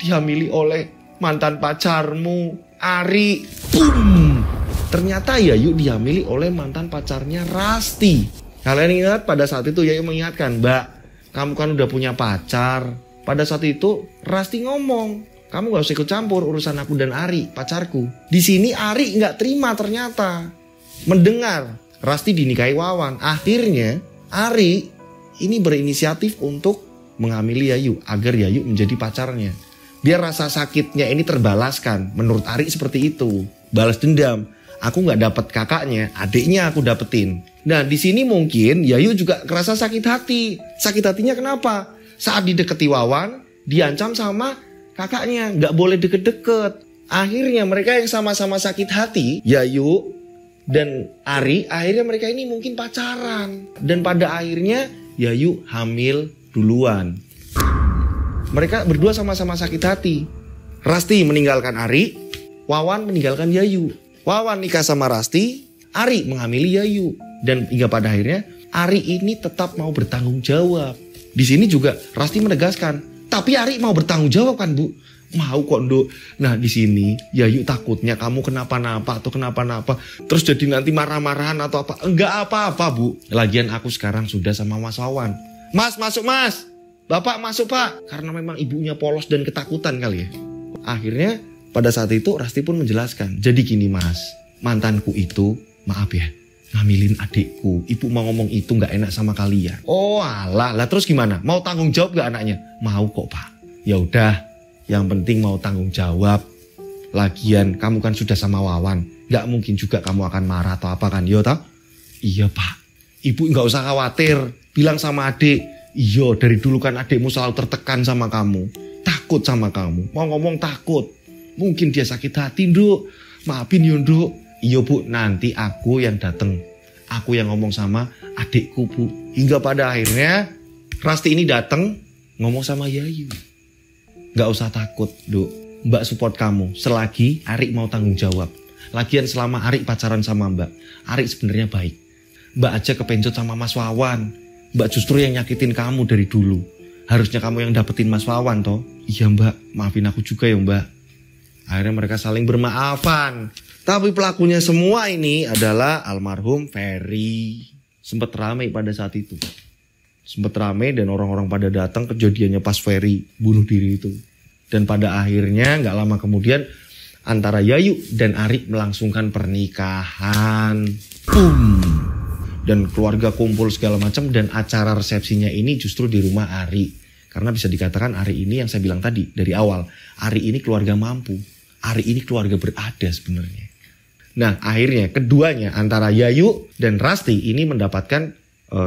dihamili oleh mantan pacarmu, Ari. Boom. Ternyata Yayu dihamili oleh mantan pacarnya Rasti. Kalian ingat pada saat itu Yayu mengingatkan, Mbak, kamu kan udah punya pacar. Pada saat itu Rasti ngomong, kamu gak usah ikut campur urusan aku dan Ari, pacarku. Di sini Ari gak terima ternyata. Mendengar Rasti dinikahi Wawan. Akhirnya Ari ini berinisiatif untuk menghamili Yayu agar Yayu menjadi pacarnya. Biar rasa sakitnya ini terbalaskan. Menurut Ari seperti itu. Balas dendam. Aku nggak dapat kakaknya, adiknya aku dapetin. Nah di sini mungkin Yayu juga kerasa sakit hati. Sakit hatinya kenapa? Saat dideketi Wawan, diancam sama kakaknya, nggak boleh deket-deket. Akhirnya mereka yang sama-sama sakit hati, Yayu dan Ari, akhirnya mereka ini mungkin pacaran. Dan pada akhirnya Yayu hamil duluan. Mereka berdua sama-sama sakit hati. Rasti meninggalkan Ari, Wawan meninggalkan Yayu. Wawan nikah sama Rasti, Ari menghamili Yayu. Dan hingga pada akhirnya Ari ini tetap mau bertanggung jawab. Di sini juga Rasti menegaskan, tapi Ari mau bertanggung jawab kan bu? Mau kok Nduk. Nah di sini Yayu takutnya kamu kenapa-napa atau kenapa-napa. Terus jadi nanti marah-marahan atau apa. Enggak apa-apa bu. Lagian aku sekarang sudah sama Mas Wawan. Mas masuk mas. Bapak masuk pak. Karena memang ibunya polos dan ketakutan kali ya. Akhirnya pada saat itu Rasti pun menjelaskan. Jadi gini mas, mantanku itu, maaf ya, ngambilin adikku. Ibu mau ngomong itu nggak enak sama kalian. Oh alah, lah terus gimana? Mau tanggung jawab nggak anaknya? Mau kok Pak. Ya udah, yang penting mau tanggung jawab. Lagian kamu kan sudah sama Wawan, nggak mungkin juga kamu akan marah atau apa kan? Yo toh? Iya Pak. Ibu nggak usah khawatir. Bilang sama adik, iya dari dulu kan adikmu selalu tertekan sama kamu, takut sama kamu. Mau ngomong takut. Mungkin dia sakit hati, Nduk. Maafin yo Nduk. Iya Bu, nanti aku yang datang. Aku yang ngomong sama adikku Bu. Hingga pada akhirnya Rasti ini datang ngomong sama Yayu. Gak usah takut Nduk, Mbak support kamu selagi Arik mau tanggung jawab. Lagian selama Arik pacaran sama Mbak, Arik sebenarnya baik. Mbak aja kepencut sama Mas Wawan. Mbak justru yang nyakitin kamu dari dulu. Harusnya kamu yang dapetin Mas Wawan toh. Iya Mbak, maafin aku juga ya Mbak. Akhirnya mereka saling bermaafan. Tapi pelakunya semua ini adalah almarhum Ferry. Sempat ramai pada saat itu. Sempat ramai dan orang-orang pada datang, kejadiannya pas Ferry bunuh diri itu. Dan pada akhirnya gak lama kemudian antara Yayu dan Arik melangsungkan pernikahan. Boom. Dan keluarga kumpul segala macam, dan acara resepsinya ini justru di rumah Arik. Karena bisa dikatakan Arik ini yang saya bilang tadi dari awal, Arik ini keluarga mampu. Arik ini keluarga berada sebenarnya. Nah akhirnya keduanya antara Yayu dan Rasti ini mendapatkan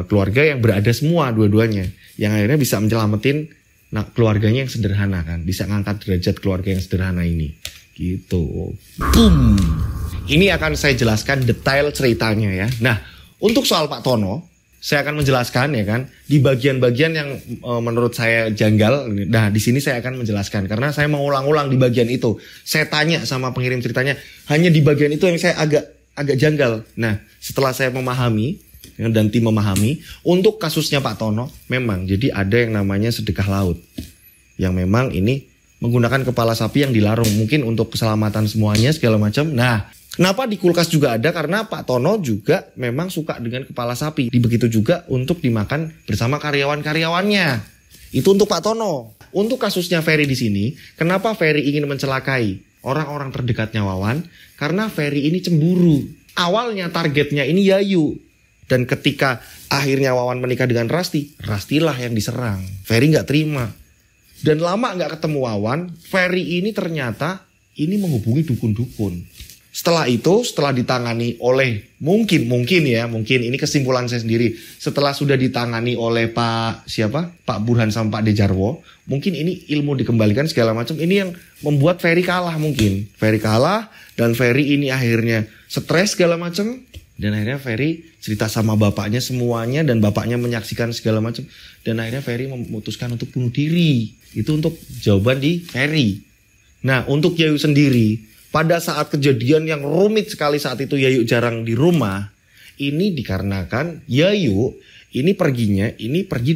keluarga yang berada semua dua-duanya. Yang akhirnya bisa menyelamatin keluarganya yang sederhana kan. Bisa ngangkat derajat keluarga yang sederhana ini. Gitu. Boom. Ini akan saya jelaskan detail ceritanya ya. Nah untuk soal Pak Tono, saya akan menjelaskan ya kan di bagian-bagian yang menurut saya janggal. Nah di sini saya akan menjelaskan karena saya mau ulang-ulang di bagian itu. Saya tanya sama pengirim ceritanya, hanya di bagian itu yang saya agak janggal. Nah setelah saya memahami dan tim memahami, untuk kasusnya Pak Tono memang jadi ada yang namanya sedekah laut, yang memang ini menggunakan kepala sapi yang dilarung, mungkin untuk keselamatan semuanya segala macam. Nah kenapa di kulkas juga ada? Karena Pak Tono juga memang suka dengan kepala sapi. Begitu juga untuk dimakan bersama karyawan-karyawannya. Itu untuk Pak Tono. Untuk kasusnya Ferry di sini, kenapa Ferry ingin mencelakai orang-orang terdekatnya Wawan? Karena Ferry ini cemburu. Awalnya targetnya ini Yayu. Dan ketika akhirnya Wawan menikah dengan Rasti, Rastilah yang diserang. Ferry nggak terima. Dan lama nggak ketemu Wawan, Ferry ini ternyata ini menghubungi dukun-dukun. Setelah itu, setelah ditangani oleh mungkin ini kesimpulan saya sendiri. Setelah sudah ditangani oleh Pak Burhan sama Pak Dejarwo, mungkin ini ilmu dikembalikan segala macam. Ini yang membuat Ferry kalah mungkin. Ferry kalah dan Ferry ini akhirnya stres segala macam. Dan akhirnya Ferry cerita sama bapaknya semuanya dan bapaknya menyaksikan segala macam. Dan akhirnya Ferry memutuskan untuk bunuh diri. Itu untuk jawaban di Ferry. Nah untuk Yayu sendiri, pada saat kejadian yang rumit sekali saat itu Yayu jarang di rumah, ini dikarenakan Yayu ini pergi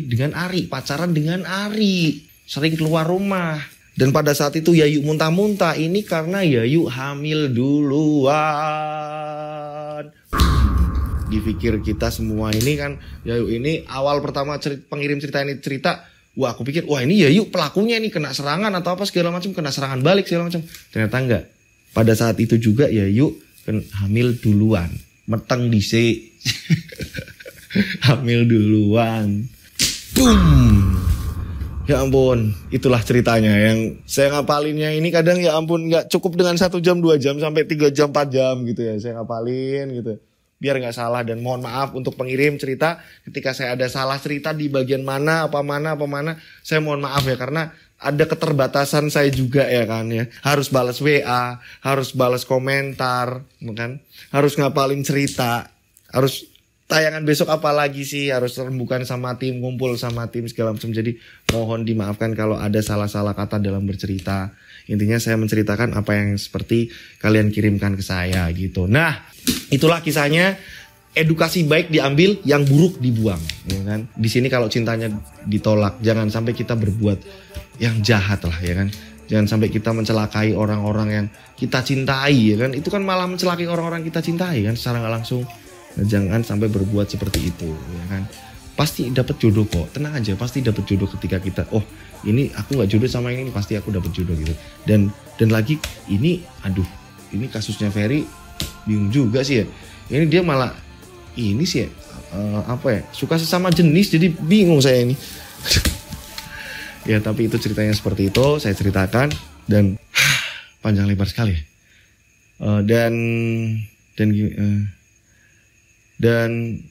dengan Ari, pacaran dengan Ari, sering keluar rumah. Dan pada saat itu Yayu muntah-muntah, ini karena Yayu hamil duluan. Dipikir kita semua ini kan, Yayu ini awal pertama pengirim cerita ini cerita, wah aku pikir, wah ini Yayu pelakunya ini kena serangan atau apa segala macam, kena serangan balik segala macam. Ternyata enggak. Pada saat itu juga Yayu hamil duluan. Meteng dhisik. Hamil duluan. Boom. Ya ampun, itulah ceritanya yang saya ngapalinnya ini kadang ya ampun gak cukup dengan 1 jam 2 jam sampai 3 jam 4 jam gitu ya. Saya ngapalin gitu. Biar gak salah dan mohon maaf untuk pengirim cerita ketika saya ada salah cerita di bagian mana, saya mohon maaf ya karena ada keterbatasan saya juga ya kan ya. Harus balas WA, harus balas komentar, kan? Harus ngapalin cerita, harus tayangan besok apa lagi sih, harus rembukan sama tim, kumpul sama tim segala macam. Jadi mohon dimaafkan kalau ada salah-salah kata dalam bercerita. Intinya saya menceritakan apa yang seperti kalian kirimkan ke saya gitu. Nah, itulah kisahnya. Edukasi baik diambil, yang buruk dibuang, ya kan? Di sini kalau cintanya ditolak, jangan sampai kita berbuat yang jahat lah, ya kan? Jangan sampai kita mencelakai orang-orang yang kita cintai, ya kan? Itu kan malah mencelakai orang-orang kita cintai kan, secara nggak langsung. Nah, jangan sampai berbuat seperti itu, ya kan? Pasti dapat jodoh kok, tenang aja, pasti dapat jodoh ketika kita, oh ini aku nggak jodoh sama ini, pasti aku dapat jodoh gitu. Dan lagi ini, aduh, ini kasusnya Ferry bingung juga sih ya. Ini dia malah ini sih ya, apa ya, suka sesama jenis, jadi bingung saya ini. Ya tapi itu ceritanya seperti itu, saya ceritakan dan panjang lebar sekali. Dan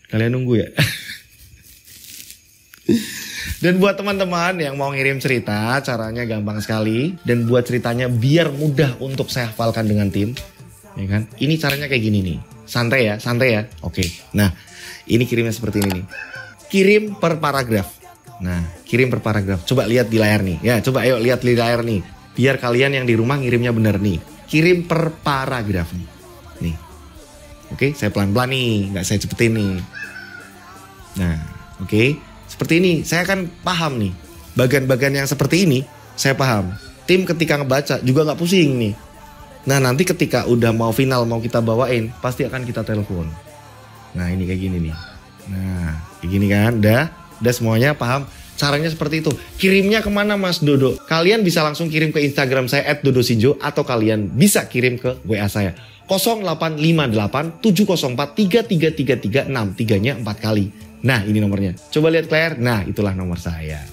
kalian nunggu ya. Dan buat teman-teman yang mau ngirim cerita, caranya gampang sekali. Dan buat ceritanya biar mudah untuk saya hafalkan dengan tim, ya kan? Ini caranya kayak gini nih, santai ya. Oke, nah ini kirimnya seperti ini nih. Kirim per paragraf. Nah, kirim per paragraf. Coba lihat di layar nih. Ya, coba ayo lihat di layar nih. Biar kalian yang di rumah ngirimnya bener nih. Kirim per paragraf nih. Nih. Oke, saya pelan-pelan nih, nggak saya cepetin nih. Nah, oke. Seperti ini, saya kan paham nih. Bagian-bagian yang seperti ini, saya paham. Tim ketika ngebaca juga nggak pusing nih. Nah, nanti ketika udah mau final, mau kita bawain, pasti akan kita telepon. Nah, ini kayak gini nih. Nah, kayak gini kan, udah semuanya paham. Caranya seperti itu. Kirimnya kemana Mas Dodo? Kalian bisa langsung kirim ke Instagram saya @dodosinjo atau kalian bisa kirim ke WA saya 0858 704 3333 63-nya 4 kali. Nah ini nomornya. Coba lihat Claire. Nah itulah nomor saya.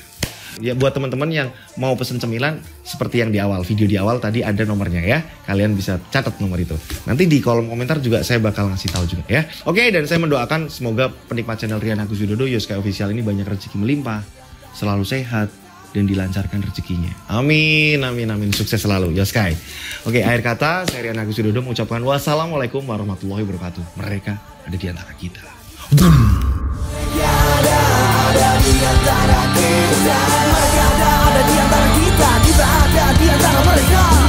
Ya buat teman-teman yang mau pesen cemilan seperti yang di awal, video di awal tadi ada nomornya ya. Kalian bisa catat nomor itu. Nanti di kolom komentar juga saya bakal ngasih tahu juga ya. Oke, dan saya mendoakan semoga penikmat channel Rian Agus Widodo Yoskai Official ini banyak rezeki melimpah, selalu sehat dan dilancarkan rezekinya. Amin, amin, amin. Sukses selalu Yoskai. Oke, akhir kata saya Rian Agus Widodo mengucapkan wassalamualaikum warahmatullahi wabarakatuh. Mereka ada di antara kita. Ada di antara kita. Mereka ada di antara kita. Kita ada di antara mereka.